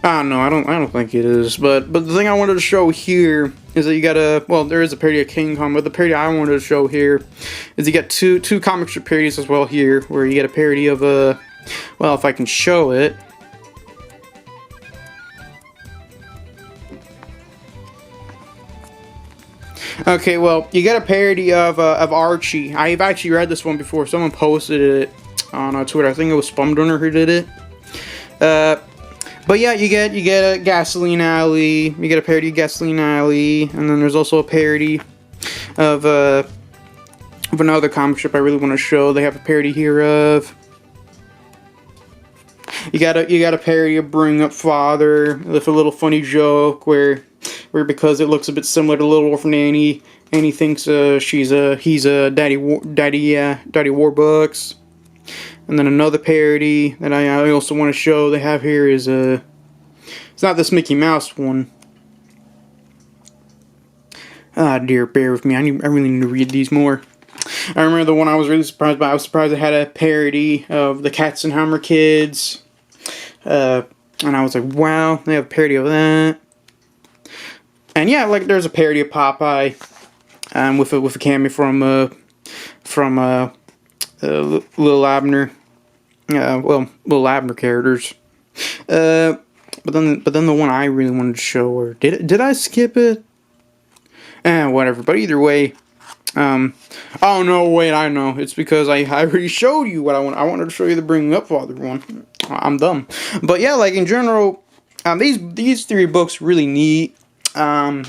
Ah, no, I don't think it is. But the thing I wanted to show here is that you got well, there is a parody of King Kong, but the parody I wanted to show here is you got two comic strip parodies as well here, where you get a parody of well, if I can show it. Okay, well, you got a parody of Archie. I've actually read this one before. Someone posted it on Twitter. I think it was Spumdunner who did it. But yeah, you get a Gasoline Alley. You get a parody of Gasoline Alley, and then there's also a parody of another comic strip I really want to show. They have a parody here of. You got a parody of Bring Up Father with a little funny joke where because it looks a bit similar to Little Orphan Annie, Annie thinks he's a Daddy Warbucks. And then another parody that I also want to show they have here is it's not this Mickey Mouse one. Ah dear, bear with me. I really need to read these more. I remember the one I was really surprised by. I was surprised it had a parody of the Katzenheimer Kids. And I was like, wow, they have a parody of that. And yeah, like there's a parody of Popeye, with a cameo from Lil Abner. Well, Lil Abner characters. But then the one I really wanted to show, or did I skip it? Whatever. But either way, oh no, wait, I know. It's because I already showed you what I want. I wanted to show you the Bringing Up Father one. I'm dumb. But yeah, like in general, these three books really neat. And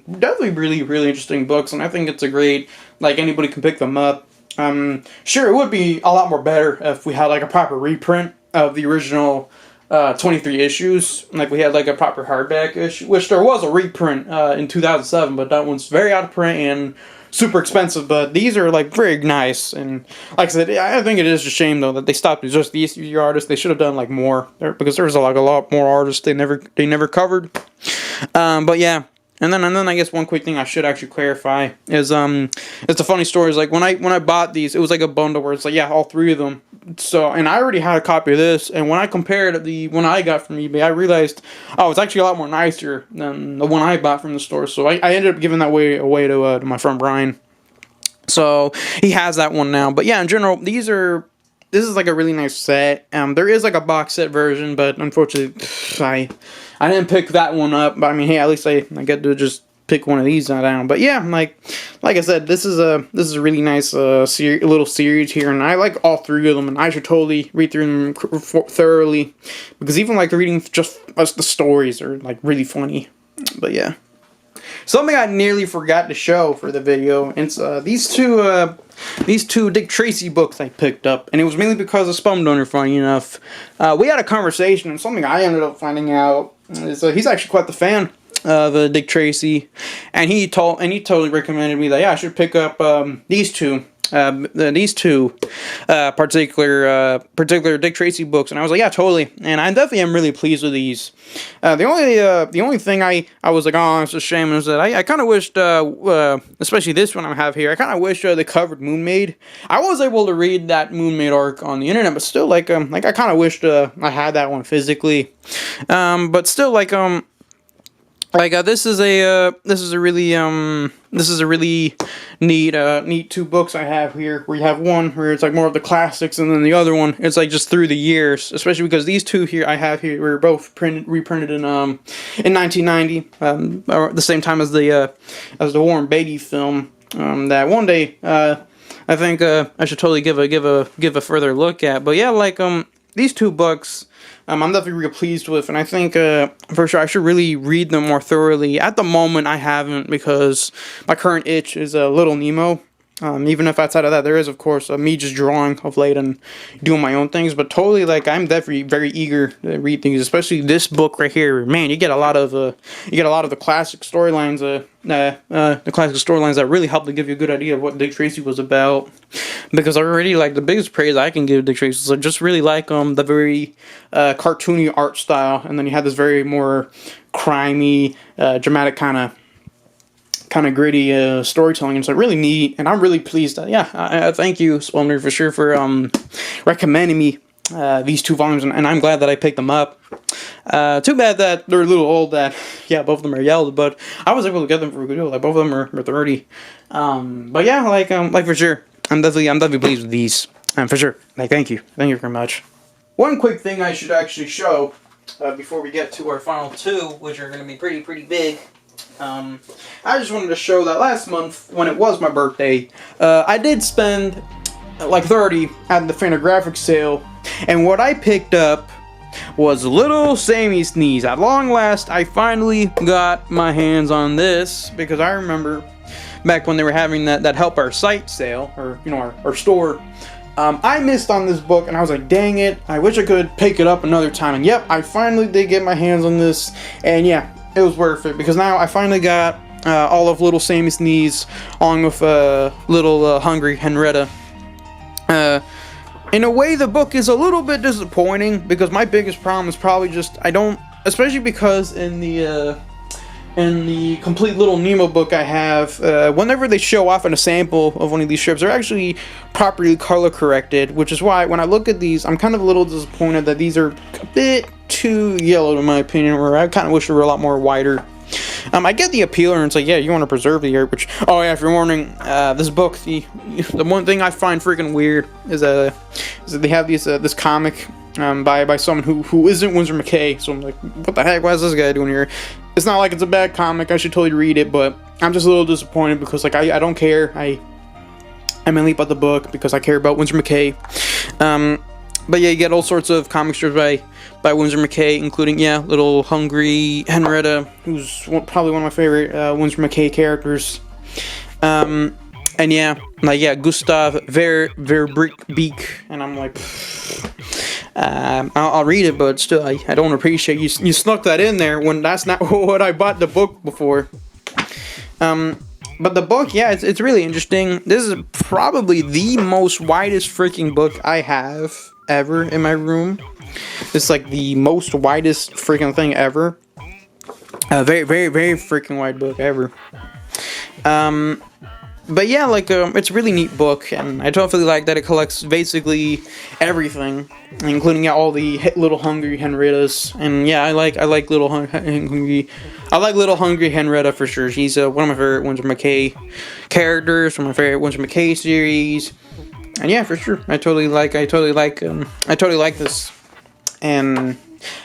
definitely really interesting books, and I think it's a great, like, anybody can pick them up. Sure, it would be a lot more better if we had like a proper reprint of the original 23 issues, like we had like a proper hardback issue, which there was a reprint in 2007, but that one's very out of print and super expensive. But these are like very nice, and like I said, I think it is a shame though that they stopped with just these few artists. They should have done like more there, because there's like a lot more artists they never covered. But yeah. And then I guess one quick thing I should actually clarify is it's a funny story. Is like when I bought these, it was like a bundle where it's like, yeah, all three of them. So, and I already had a copy of this, and when I compared the one I got from eBay, I realized, oh, it's actually a lot more nicer than the one I bought from the store. So I ended up giving that away to my friend Brian. So he has that one now. But yeah, in general, this is like a really nice set. There is like a box set version, but unfortunately, I didn't pick that one up. But I mean, hey, at least I get to just pick one of these down. But yeah, like I said, this is a really nice little series here, and I like all three of them, and I should totally read through them thoroughly, because even like reading just the stories are like really funny. But yeah. Something I nearly forgot to show for the video, it's these two Dick Tracy books I picked up, and it was mainly because of Spumdunner, funny enough. We had a conversation, and something I ended up finding out is he's actually quite the fan the Dick Tracy, and he totally recommended me that I should pick up these two particular Dick Tracy books, and I was like, yeah, totally, and I definitely am really pleased with these. The only thing I was like, oh, it's a shame, is that I kind of wished, especially this one I have here, I kind of wish they covered Moon Maid. I was able to read that Moon Maid arc on the internet, but still, like I kind of wished I had that one physically, but still, this is a really neat two books I have here, where you have one where it's like more of the classics, and then the other one it's like just through the years, especially because these two here I have here were both reprinted in 1990, or the same time as the Warren Beatty film, that one day I think I should totally give a further look at. But yeah, these two books, I'm definitely real pleased with, and I think for sure I should really read them more thoroughly. At the moment, I haven't, because my current itch is Little Nemo. Even if outside of that, there is, of course, me just drawing of late and doing my own things. But totally, I'm definitely very eager to read things, especially this book right here. Man, you get a lot of the classic storylines, that really help to give you a good idea of what Dick Tracy was about. Because I already the biggest praise I can give Dick Tracy is I just really the very cartoony art style, and then you have this very more crimey, dramatic kind of gritty storytelling. It's really neat, and I'm really pleased that I thank you, Splendor, for sure, for recommending me these two volumes, and I'm glad that I picked them up. Too bad that they're a little old, that both of them are yellowed, but I was able to get them for a good deal. Both of them are 30. But yeah, for sure, I'm definitely pleased with these. For sure. Thank you very much. One quick thing I should actually show before we get to our final two, which are going to be pretty big. I just wanted to show that last month, when it was my birthday, I did spend 30 at the Fantagraphics sale, and what I picked up was Little Sammy's Knees. At long last, I finally got my hands on this, because I remember back when they were having that Help Our Site sale, or our store, I missed on this book, and I was like, dang it, I wish I could pick it up another time. And yep, I finally did get my hands on this, and yeah, it was worth it, because now I finally got all of Little Sammy's Knees, along with Little Hungry Henrietta. In a way, the book is a little bit disappointing, because my biggest problem is probably just, especially because in the Complete Little Nemo book I have, whenever they show off in a sample of one of these strips, they're actually properly color corrected, which is why when I look at these, I'm kind of a little disappointed that these are a bit too yellow, in my opinion, where I kind of wish they were a lot more whiter. I get the appeal, and it's you want to preserve the art, which, if you're wondering, this book, the one thing I find freaking weird is that they have this comic by someone who isn't Winsor McCay, so I'm like, what the heck, why is this guy doing here? It's not like it's a bad comic, I should totally read it, but I'm just a little disappointed, because I don't care, I mainly bought the book because I care about Winsor McCay. But yeah, you get all sorts of comic strips by Winsor McCay, including, Little Hungry Henrietta, who's probably one of my favorite Winsor McCay characters. And Gustav Verbeek, and I'm like, I'll read it, but still, I don't appreciate you snuck that in there when that's not what I bought the book before. But the book, it's really interesting. This is probably the most widest freaking book I have ever in my room. It's the most widest freaking thing ever. Very, very, very freaking wide book ever. But yeah, it's a really neat book, and I totally like that it collects basically everything, including all the Little Hungry Henriettas. And yeah, I like Little Hungry. I like Little Hungry Henrietta for sure. She's one of my favorite Winsor McCay characters from my favorite Winsor McCay series. And yeah, for sure, I totally like this. And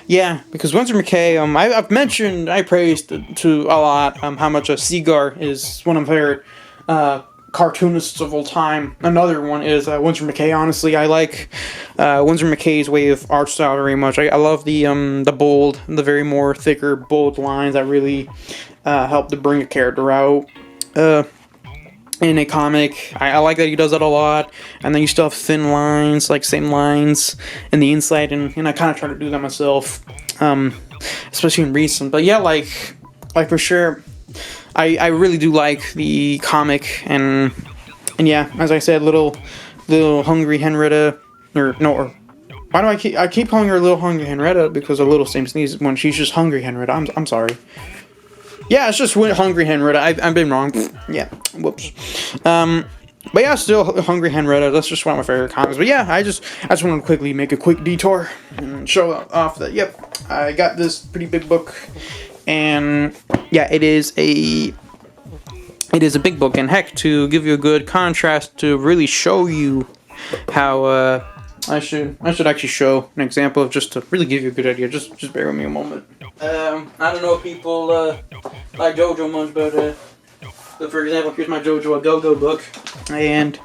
yeah, because Winsor McCay, I praised to a lot how much Seagar is one of my favorite cartoonists of all time. Another one is Winsor McCay. Honestly, I like Winsor McCay's way of art style very much. I love the bold, the very more thicker, bold lines that really help to bring a character out in a comic. I like that he does that a lot. And then you still have thin lines, same lines in the inside, and I kind of try to do that myself, especially in recent. But yeah, like for sure, I really do like the comic, and yeah, as I said, little hungry Henrietta, or why do I keep calling her little hungry Henrietta, because a little same sneeze when she's just hungry Henrietta. I'm sorry. Yeah, it's just hungry Henrietta. I've been wrong. Yeah, whoops. But yeah, still hungry Henrietta. That's just one of my favorite comics. But yeah, I just want to quickly make a quick detour and show off that. Yep, I got this pretty big book, and yeah, it is a big book. And heck, to give you a good contrast, to really show you how I should actually show an example of, just to really give you a good idea. Just bear with me a moment. I don't know if people like JoJo much, but for example, here's my JoJo A Go-Go book, and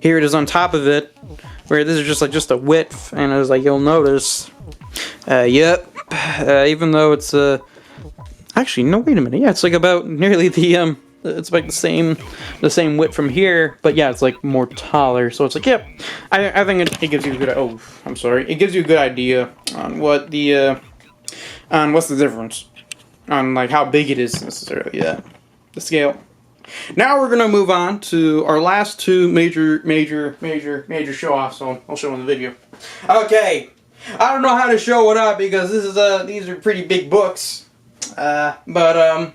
here it is on top of it, where this is just a width, and as like you'll notice, even though it's actually no, wait a minute, yeah, it's like about nearly the it's like the same width from here, but yeah, it's like more taller. So it's like, yep, I think it gives you a good. Oh, I'm sorry. It gives you a good idea on what the what's the difference on like how big it is necessarily. Yeah, the scale. Now we're gonna move on to our last two major show offs. So I'll show in the video. Okay, I don't know how to show it up because this is these are pretty big books, but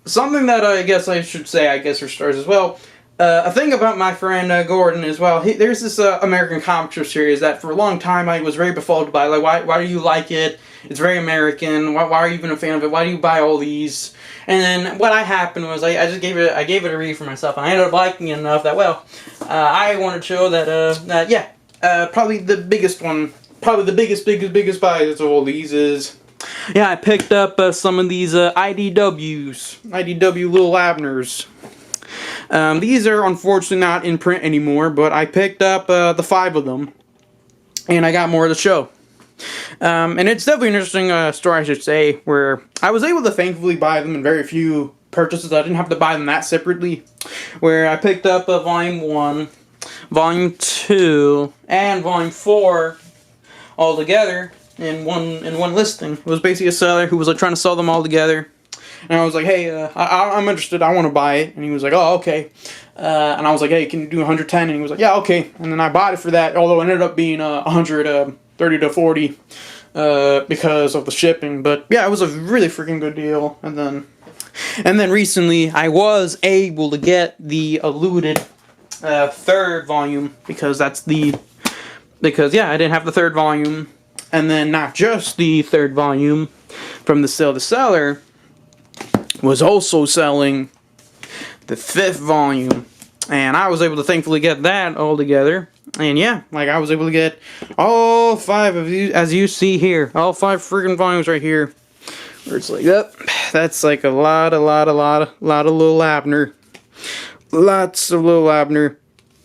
something that I guess I should say, for stars as well, a thing about my friend Gordon as well. There's this American comic strip series that for a long time I was very befuddled by. Like, why do you like it? It's very American. Why are you even a fan of it? Why do you buy all these? And then what happened was I just gave it a read for myself, and I ended up liking it enough that I wanted to show that probably the biggest one, probably the biggest buy of all these is. Yeah, I picked up some of these IDW Little Abners. These are unfortunately not in print anymore, but I picked up the 5 of them, and I got more to show. And it's definitely an interesting story, I should say, where I was able to thankfully buy them in very few purchases. I didn't have to buy them that separately, where I picked up Volume 1, Volume 2, and Volume 4 all together. In one listing. It was basically a seller who was like trying to sell them all together, and I was like, hey, I'm interested, I want to buy it, and he was like, oh, okay, and I was like, hey, can you do 110? And he was like, yeah, okay, and then I bought it for that, although it ended up being 130 to 40 because of the shipping, but yeah, it was a really freaking good deal. And then recently I was able to get the alluded 3rd volume, because I didn't have the 3rd volume. And then not just the 3rd volume from the sale to seller, was also selling the 5th volume. And I was able to thankfully get that all together. And yeah, like I was able to get all 5 of these, as you see here. All 5 freaking volumes right here. Where it's like, yep, that's like a lot of Little Abner. Lots of Little Abner.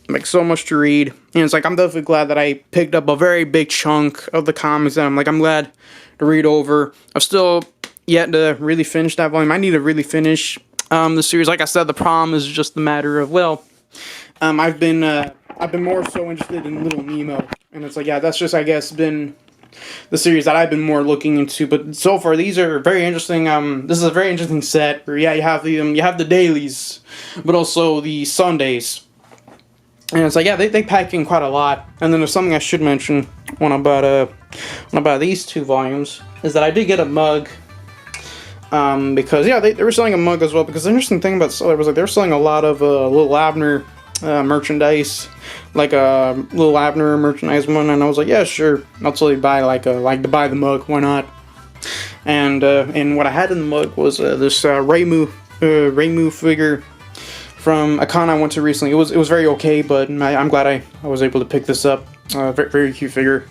Like, so much to read. And it's like, I'm definitely glad that I picked up a very big chunk of the comics that I'm glad to read over. I've still yet to really finish that volume. I need to really finish the series. Like I said, the problem is just the matter of, I've been more so interested in Little Nemo. And it's like, yeah, that's just, I guess, been the series that I've been more looking into. But so far, these are very interesting. This is a very interesting set where, yeah, you have the dailies, but also the Sundays. And it's like, yeah, they pack in quite a lot. And then there's something I should mention when I bought these 2 volumes, is that I did get a mug. Because, yeah, they were selling a mug as well. Because the interesting thing about the seller was, like, they were selling a lot of Little Abner merchandise. Like a Little Abner merchandise one. And I was like, yeah, sure. I'll totally buy, to buy the mug. Why not? And what I had in the mug was this Raymu figure from a con I went to recently. It was very okay, but I'm glad I was able to pick this up. Very, very cute figure.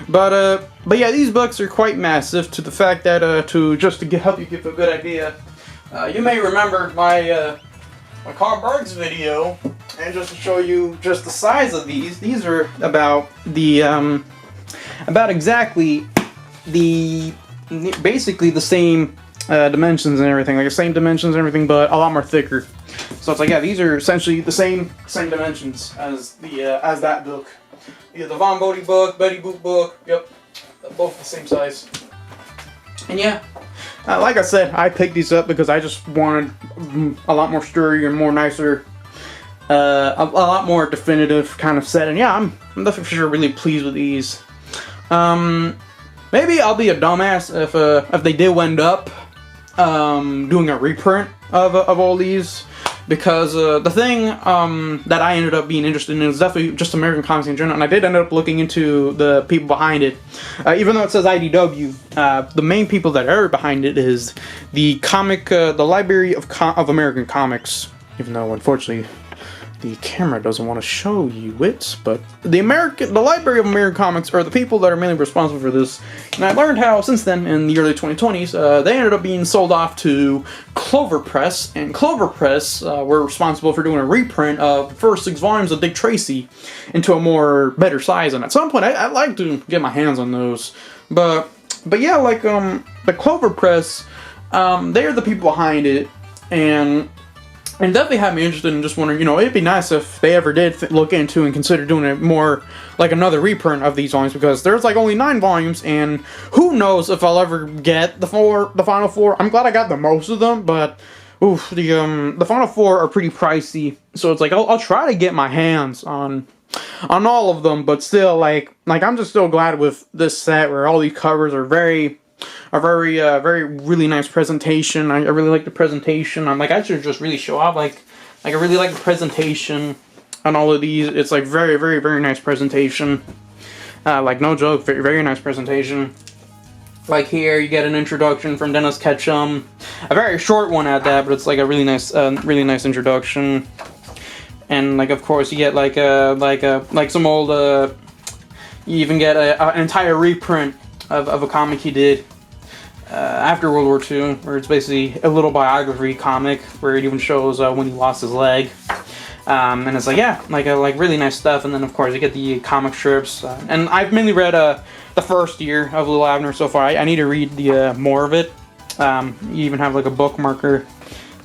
But yeah, these books are quite massive, to the fact that to help you give a good idea, you may remember my Carl Barks video, and just to show you just the size of these are about exactly basically the same dimensions and everything, like the same dimensions and everything, but a lot more thicker. So it's like, yeah, these are essentially the same dimensions as that book. Yeah, the Von Bodie book, Betty Boop book, yep, both the same size. And yeah, like I said, I picked these up because I just wanted a lot more sturdier and more nicer, a lot more definitive kind of set. And yeah, I'm definitely for sure really pleased with these. Maybe I'll be a dumbass if they did end up doing a reprint of all these, because the thing that I ended up being interested in is definitely just American comics in general, and I did end up looking into the people behind it. Even though it says IDW, the main people that are behind it is the Library of American Comics. Even though, unfortunately, the camera doesn't want to show you it, but the Library of American Comics are the people that are mainly responsible for this. And I learned how, since then, in the early 2020s, they ended up being sold off to Clover Press, and Clover Press were responsible for doing a reprint of the first 6 volumes of Dick Tracy into a better size. And at some point, I'd like to get my hands on those. But yeah, like the Clover Press, they're the people behind it, and definitely had me interested in just wondering, it'd be nice if they ever did look into and consider doing it more like another reprint of these volumes, because there's like only 9 volumes, and who knows if I'll ever get the final 4. I'm glad I got the most of them, but oof, the final 4 are pretty pricey, so it's like I'll try to get my hands on all of them, but still, like I'm just still glad with this set where all these covers are very really nice presentation. I really like the presentation. I should just really show off. I really like the presentation on all of these. It's like very nice presentation. Like no joke, very nice presentation. Like here, you get an introduction from Dennis Ketchum, a very short one at that, but it's like a really nice introduction. And like of course you get like some old. You even get an entire reprint of a comic he did after World War II, where it's basically a little biography comic where it even shows when he lost his leg, and it's like like really nice stuff. And then of course you get the comic strips, and I've mainly read the first year of Little Abner so far. I need to read the more of it. You even have like a bookmarker.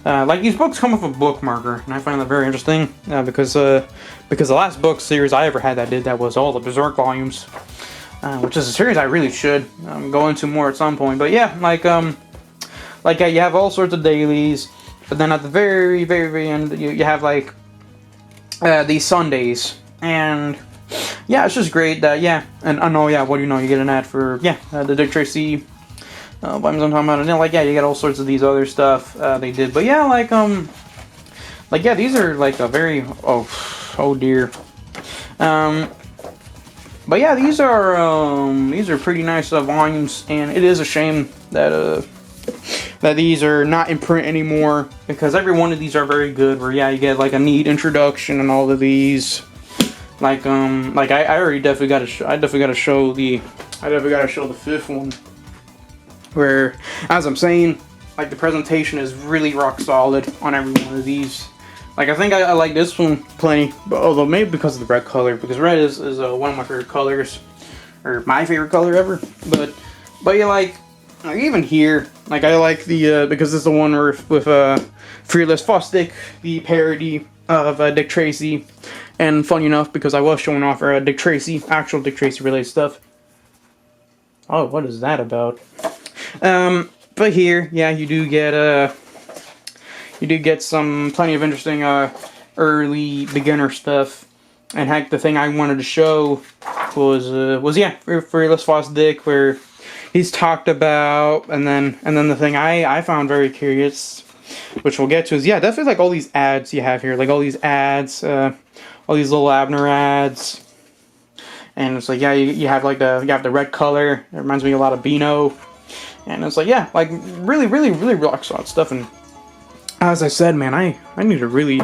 Like these books come with a bookmarker, and I find that very interesting because the last book series I ever had that did that was all the Berserk volumes. Which is a series I really should go into more at some point. But yeah, you have all sorts of dailies, but then at the very end, you have like these Sundays, and yeah, it's just great that and I know what do you know, you get an ad for the Dick Tracy volumes I'm talking about, and then you get all sorts of these other stuff they did. But yeah, these are like a very oh dear. But yeah, these are pretty nice volumes, and it is a shame that these are not in print anymore, because every one of these are very good. Where you get like a neat introduction and all of these. I already definitely got to show the 5th one, where, as I'm saying, like the presentation is really rock solid on every one of these. Like I think I like this one plenty, but although maybe because of the red color, because red is one of my favorite colors, or my favorite color ever. But yeah, like even here, like I like the because this is the one with Fearless Fosdick, the parody of Dick Tracy, and funny enough, because I was showing off Dick Tracy, actual Dick Tracy related stuff. Oh, what is that about? But here, you do get plenty of interesting early beginner stuff. And heck, the thing I wanted to show was Fearless Fosdick, where he's talked about, and then the thing I found very curious, which we'll get to, is definitely like all these ads you have here, like all these ads, all these little Abner ads, and it's like you have the red color. It reminds me a lot of Beano, and it's like really rock solid stuff. And as I said, man, I need to really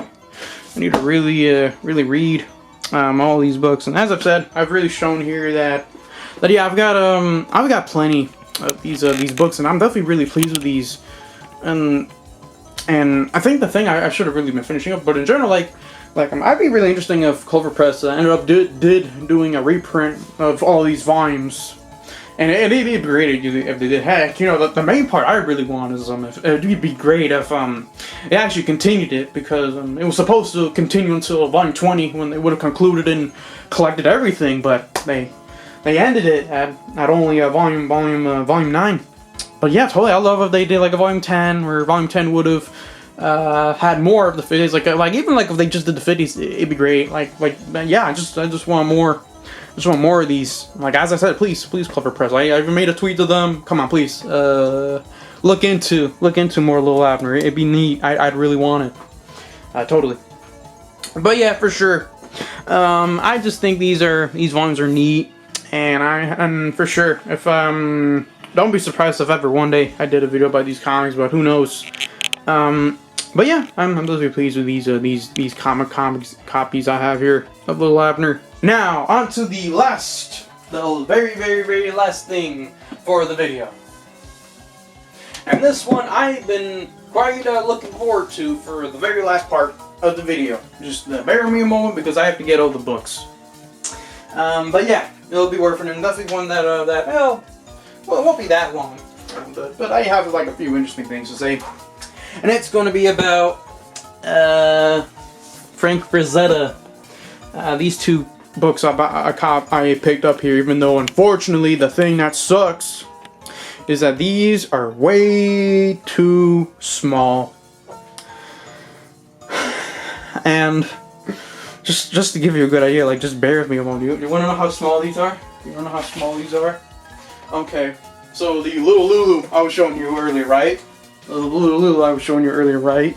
read all these books. And as I've said, I've really shown here that I've got plenty of these books, and I'm definitely really pleased with these. And I think the thing I should have really been finishing up, but in general, I'd be really interesting if Clover Press ended up doing a reprint of all these volumes. And it'd be great if they did. Heck, the main part I really want is it'd be great if they actually continued it, because it was supposed to continue until volume 20, when they would have concluded and collected everything, but they ended it at only volume 9. But yeah, totally. I love if they did like a volume 10, where volume 10 would have had more of the 50s. Like even like if they just did the 50s, it'd be great. Yeah, I just want more. I just want more of these. Like, as I said, please, Clever Press. I even made a tweet to them. Come on, please. Look into more Little Abner. It'd be neat. I'd really want it. Totally. But yeah, for sure. I just think these volumes are neat, and for sure, if don't be surprised if ever one day I did a video about these comics, but who knows. But yeah, I'm really pleased with these comics copies I have here of Little Abner. Now, on to the very last thing for the video. And this one I've been quite looking forward to for the very last part of the video. Just bear me a moment because I have to get all the books. But yeah, it'll be worth it, and definitely one that well, it won't be that long. But I have like a few interesting things to say. And it's going to be about Frank Frazetta. These two books I picked up here, even though unfortunately the thing that sucks is that these are way too small. And just to give you a good idea, like, just bear with me a moment. You want to know how small these are? You want to know how small these are? Okay, so the little Lulu I was showing you earlier, right? Little I was showing you earlier, right?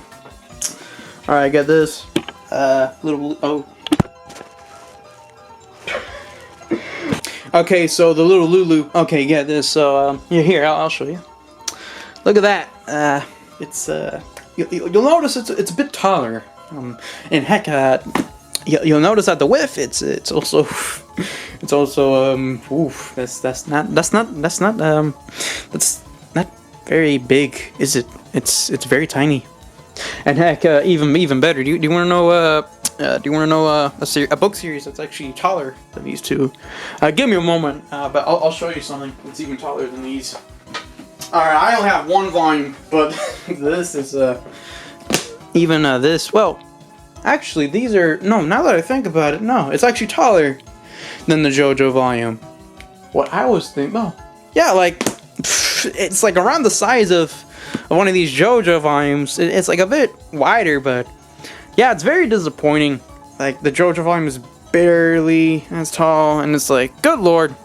Alright, get this. Okay, so the little Lulu. Okay, get this. So, yeah, here, I'll show you. Look at that. It's, you'll notice it's a bit taller. And heck, you'll notice that the width, it's also that's not very big, is it? It's very tiny. And heck, even better. Do you want to know? Do you want to know a book series that's actually taller than these two? Give me a moment, but I'll show you something that's even taller than these. All right, I only have one volume, but this is even this. Well, actually, these are no. Now that I think about it, no, it's actually taller than the JoJo volume. What I was thinking, well, yeah, like it's like around the size of one of these JoJo volumes. It's like a bit wider, but yeah, it's very disappointing. Like, the JoJo volume is barely as tall, and it's like, good lord.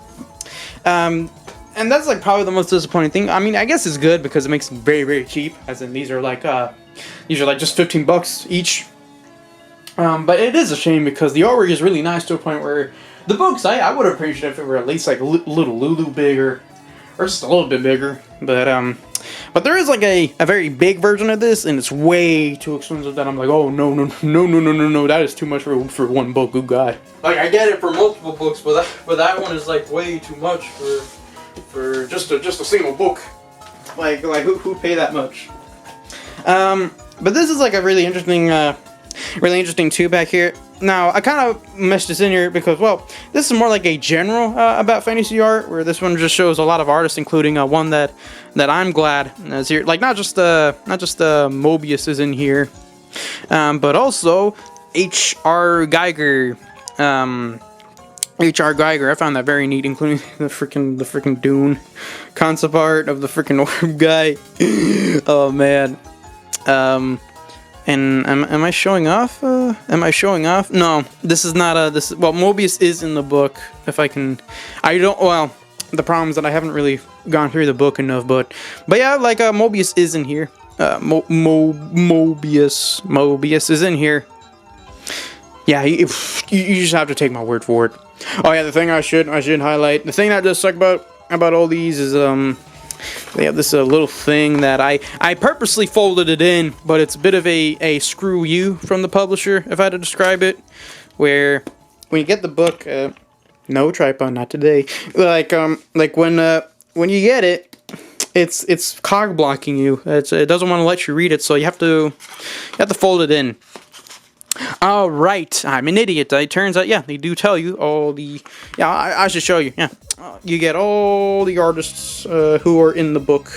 And that's like probably the most disappointing thing. I mean, I guess it's good because it makes them very cheap. As in, these are like just $15 each. But it is a shame because the artwork is really nice to a point where the books, I would appreciate if it were at least like a little Lulu bigger, or just a little bit bigger. But there is like a very big version of this, and it's way too expensive that I'm like, oh no, that is too much for one book. Good God. Like, I get it for multiple books, but that one is like way too much for just a single book. Like who pay that much? But this is like a really interesting two pack here. Now, I kind of meshed this in here because, well, this is more like a general about fantasy art, where this one just shows a lot of artists, including one that I'm glad is here. Like, not just Mobius is in here, but also H.R. Geiger. H.R. Geiger, I found that very neat, including the freaking Dune concept art of the freaking orb guy. Oh man. And am I showing off? No, this is not well, Mobius is in the book. If I can, well, the problem is that I haven't really gone through the book enough, but yeah, like Mobius is in here. Mobius is in here. Yeah, you just have to take my word for it. Oh yeah, the thing I should highlight, the thing that does suck about all these is they have this little thing that I purposely folded it in, but it's a bit of a screw you from the publisher, if I had to describe it, where when you get the book, no tripod, not today. Like when you get it, it's cog blocking you. It doesn't want to let you read it, so you have to fold it in. All right, I'm an idiot. It turns out, yeah, they do tell you all the. Yeah, I should show you. Yeah, you get all the artists who are in the book,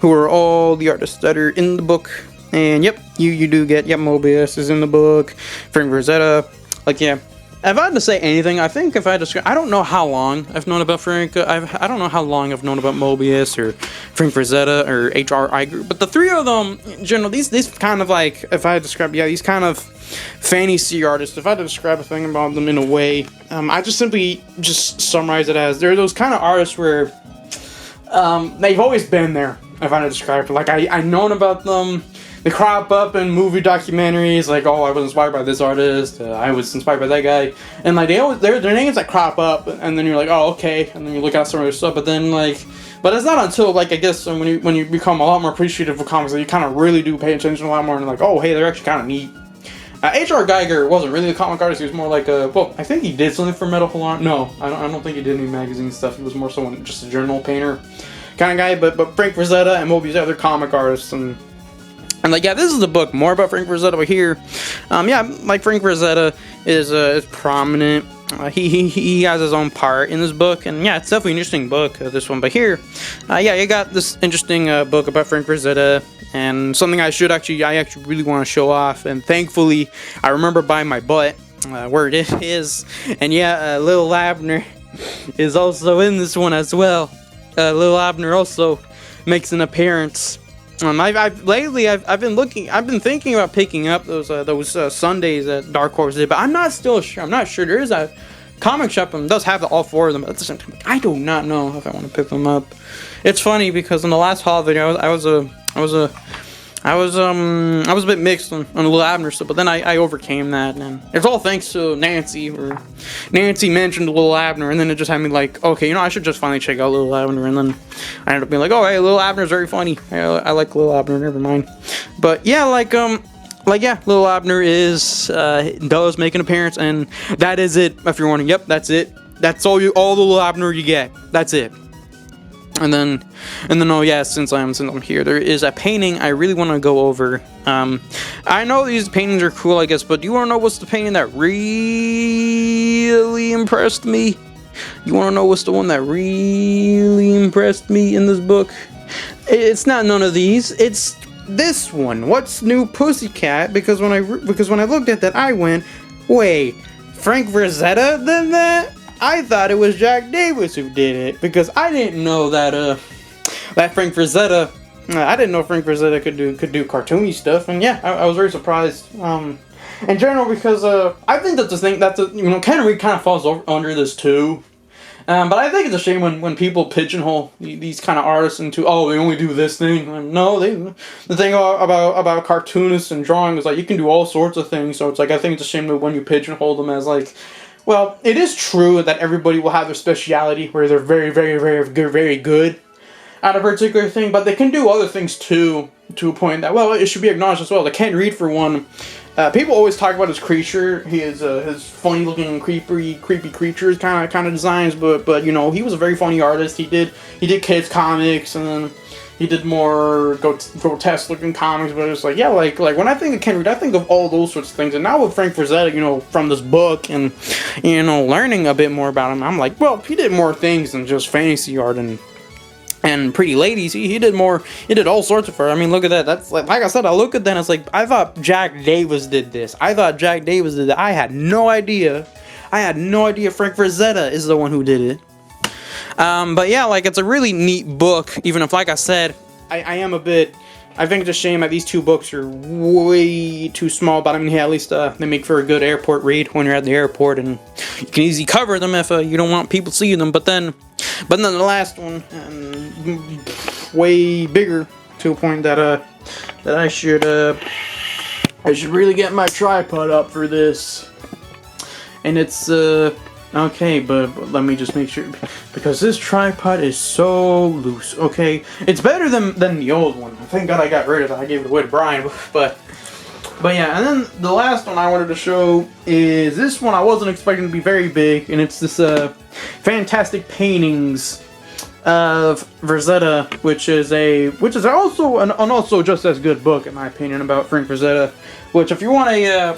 who are all the artists that are in the book, and yep, you do get. Yep, Mobius is in the book. Frank Rosetta, like yeah, if I had to say anything, I think if I describe, I don't know how long I've known about Frank. I don't know how long I've known about Mobius or Frank Frazetta or HRI Group, but the three of them in general, these kind of like, if I had to describe, yeah, these kind of fantasy artists. If I had to describe a thing about them in a way, I just simply summarize it as they're those kind of artists where they've always been there. If I had to describe it, like I known about them. They crop up in movie documentaries, like, oh, I was inspired by this artist, I was inspired by that guy, and like their names that crop up, and then you're like, oh, okay, and then you look at some of their stuff, but then like, but it's not until like I guess when you become a lot more appreciative of comics that you kind of really do pay attention a lot more, and like, oh, hey, they're actually kind of neat. H.R. Geiger wasn't really a comic artist; he was more like a, well, I think he did something for Metal Hall. No, I don't think he did any magazine stuff. He was more someone just a journal painter kind of guy. But Frank Frazetta and Mobius are other comic artists and. And like, yeah, this is a book more about Frank Frazetta, but here, yeah, like Frank Frazetta is prominent. He has his own part in this book, and yeah, it's definitely an interesting book, this one. But here, yeah, you got this interesting book about Frank Frazetta, and something I actually really want to show off. And thankfully, I remember by my butt where it is. And yeah, Lil Abner is also in this one as well. Lil Abner also makes an appearance. I've been thinking about picking up those Sundays that Dark Horse did, but I'm not sure. There is a comic shop and does have all four of them, but at the same time, I do not know if I want to pick them up. It's funny because in the last haul video, I was a bit mixed on the Lil Abner stuff, but then I overcame that, and it's all thanks to Nancy. Nancy mentioned Lil Abner, and then it just had me like, okay, you know, I should just finally check out Lil Abner, and then I ended up being like, oh, hey, Lil Abner's very funny. I like Lil Abner, never mind. But yeah, yeah, Lil Abner does make an appearance, and that is it. If you're wondering, yep, that's it. That's all the Lil Abner you get. That's it. And then, oh yeah, since I'm here, there is a painting I really want to go over. I know these paintings are cool, I guess, but do you want to know what's the painting that really impressed me? You want to know what's the one that really impressed me in this book? It's not none of these. It's this one. What's New Pussycat? Because when I looked at that, I went, wait, Frank Frazetta did that? I thought it was Jack Davis who did it, because I didn't know that Frank Frazetta. I didn't know Frank Frazetta could do cartoony stuff, and yeah, I was very surprised. In general, because I think that's the thing Ken Reed kind of falls under this too. But I think it's a shame when people pigeonhole these kind of artists into, oh, they only do this thing. No, the thing about cartoonists and drawing is like you can do all sorts of things. So it's like I think it's a shame that when you pigeonhole them as like. Well, it is true that everybody will have their speciality where they're very, very, very good, very good at a particular thing, but they can do other things too, to a point that, well, it should be acknowledged as well. Like Ken Reed, for one, people always talk about his creature, his funny-looking, creepy creatures kind of designs, but you know, he was a very funny artist. He did kids comics, and then he did more grotesque looking comics, but it's like, yeah, like when I think of Ken Reed, I think of all those sorts of things. And now with Frank Frazetta, you know, from this book and, you know, learning a bit more about him, I'm like, well, he did more things than just fantasy art and pretty ladies. He did all sorts of art. I mean, look at that. That's like I said, I look at that and it's like, I thought Jack Davis did this. I had no idea. Frank Frazetta is the one who did it. But yeah, like, it's a really neat book, even if, like I said, I think it's a shame that these two books are way too small, but I mean, yeah, at least they make for a good airport read when you're at the airport, and you can easily cover them if you don't want people seeing them. But then the last one, way bigger, to a point that I should really get my tripod up for this, and it's okay, but let me just make sure, because this tripod is so loose, okay? It's better than the old one. Thank God I got rid of it. I gave it away to Brian, but yeah, and then the last one I wanted to show is this one. I wasn't expecting to be very big, and it's this fantastic paintings of Frazetta, which is also an also just as good book, in my opinion, about Frank Frazetta. Which if you want a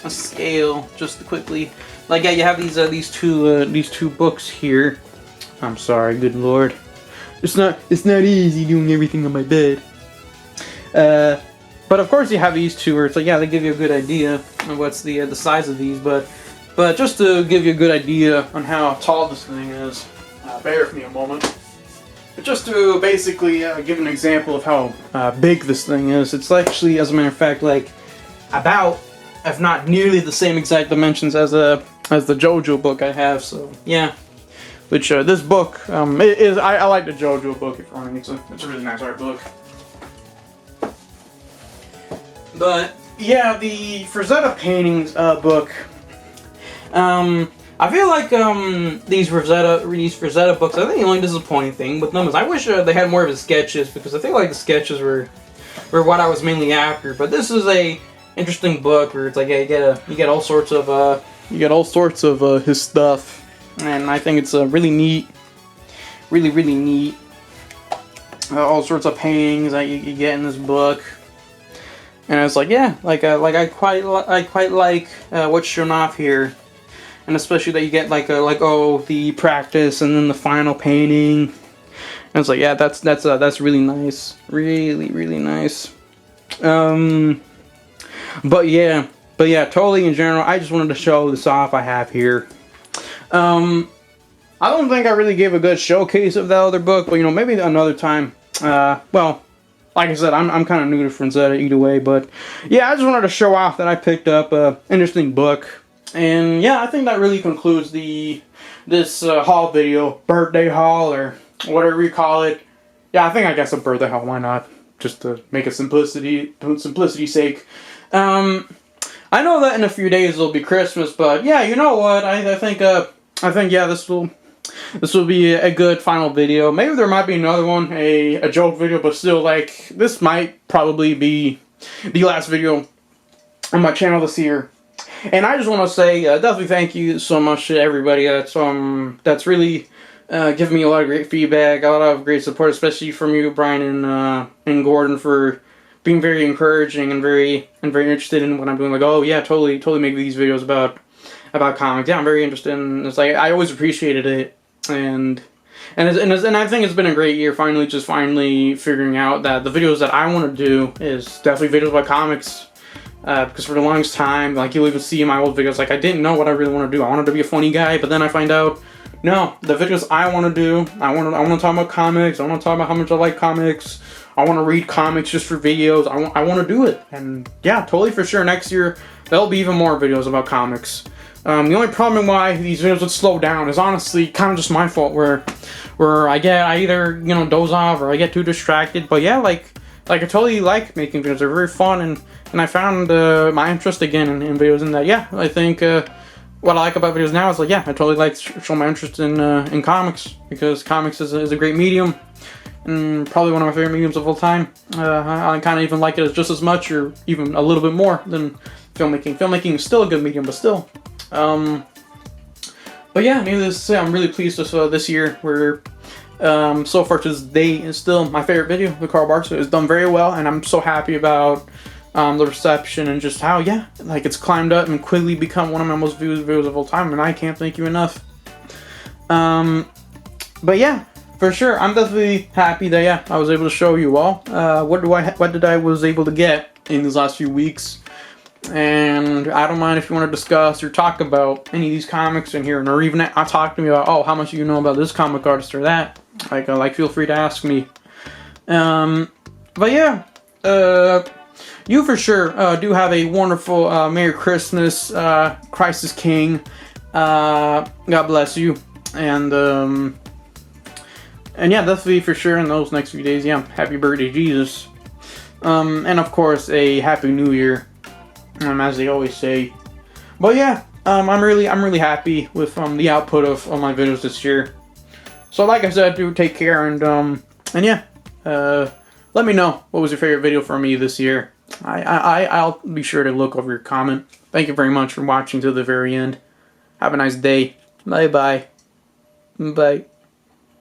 scale, just quickly. Like, yeah, you have these two books here. I'm sorry, good lord. It's not easy doing everything on my bed. But of course you have these two where it's like, yeah, they give you a good idea of what's the size of these, but just to give you a good idea on how tall this thing is, bear with me a moment. But just to basically give an example of how big this thing is, it's actually, as a matter of fact, like about, if not nearly the same exact dimensions as the JoJo book I have. So yeah, which this book is I like the JoJo book. If running, it's a really nice art book. But yeah, the Frazetta paintings book. I feel like these Frazetta books. I think the only disappointing thing with them is I wish they had more of the sketches, because I feel like the sketches were what I was mainly after. But this is a interesting book where it's like, yeah, you get all sorts of his stuff, and I think it's really neat, really neat. All sorts of paintings that you get in this book. And I was like, yeah, I quite like what's shown off here, and especially that you get the practice and then the final painting. And it's like, yeah, that's really nice, really nice. But yeah, totally in general, I just wanted to show this off I have here. I don't think I really gave a good showcase of that other book, but maybe another time. Well. Like I said, I'm kind of new to Frazetta either way, but yeah, I just wanted to show off that I picked up an interesting book. And yeah, I think that really concludes this haul video, birthday haul, or whatever you call it. Yeah, I guess a birthday haul, why not? Just to make it simplicity's sake. I know that in a few days it'll be Christmas, but yeah, you know what? I think yeah, this will be a good final video. Maybe there might be another one, a joke video, but still, like, this might probably be the last video on my channel this year. And I just want to say, definitely thank you so much to everybody that's really given me a lot of great feedback, a lot of great support, especially from you, Brian and Gordon, for being very encouraging and very interested in what I'm doing. Like, oh yeah, totally make these videos about comics. Yeah, I'm very interested in. It's like I always appreciated it. And I think it's been a great year finally figuring out that the videos that I want to do is definitely videos about comics, because for the longest time, like, you'll even see in my old videos, like, I didn't know what I really want to do. I wanted to be a funny guy, but then I find out, no, the videos I want to do, I want to talk about comics, I want to talk about how much I like comics, I want to read comics just for videos, I want to do it. And yeah, totally for sure next year there'll be even more videos about comics. The only problem why these videos would slow down is honestly kind of just my fault, where I either doze off or I get too distracted. But yeah, like I totally like making videos. They're very fun, and I found my interest again in videos. And that, yeah, I think what I like about videos now is, like, yeah, I totally like to show my interest in comics, because comics is a great medium, and probably one of my favorite mediums of all time. I kind of even like it just as much, or even a little bit more, than filmmaking. Filmmaking is still a good medium, but still. But yeah, needless to say, I'm really pleased with this year, where so far to this date is still my favorite video. The Carl Barks has done very well, and I'm so happy about the reception and just how, yeah, like, it's climbed up and quickly become one of my most viewed videos of all time, and I can't thank you enough. But yeah, for sure, I'm definitely happy that, yeah, I was able to show you all what I was able to get in these last few weeks. And I don't mind if you want to discuss or talk about any of these comics in here, or even talk to me about, oh, how much do you know about this comic artist or that. Like feel free to ask me. But yeah, you for sure do have a wonderful Merry Christmas, Christ is King. God bless you, and yeah, definitely for sure in those next few days. Yeah, happy birthday, Jesus, and of course a happy New Year. As they always say. But yeah, I'm really happy with the output of my videos this year. So like I said, do take care, and yeah, let me know what was your favorite video for me this year. I'll be sure to look over your comment. Thank you very much for watching to the very end. Have a nice day. Bye.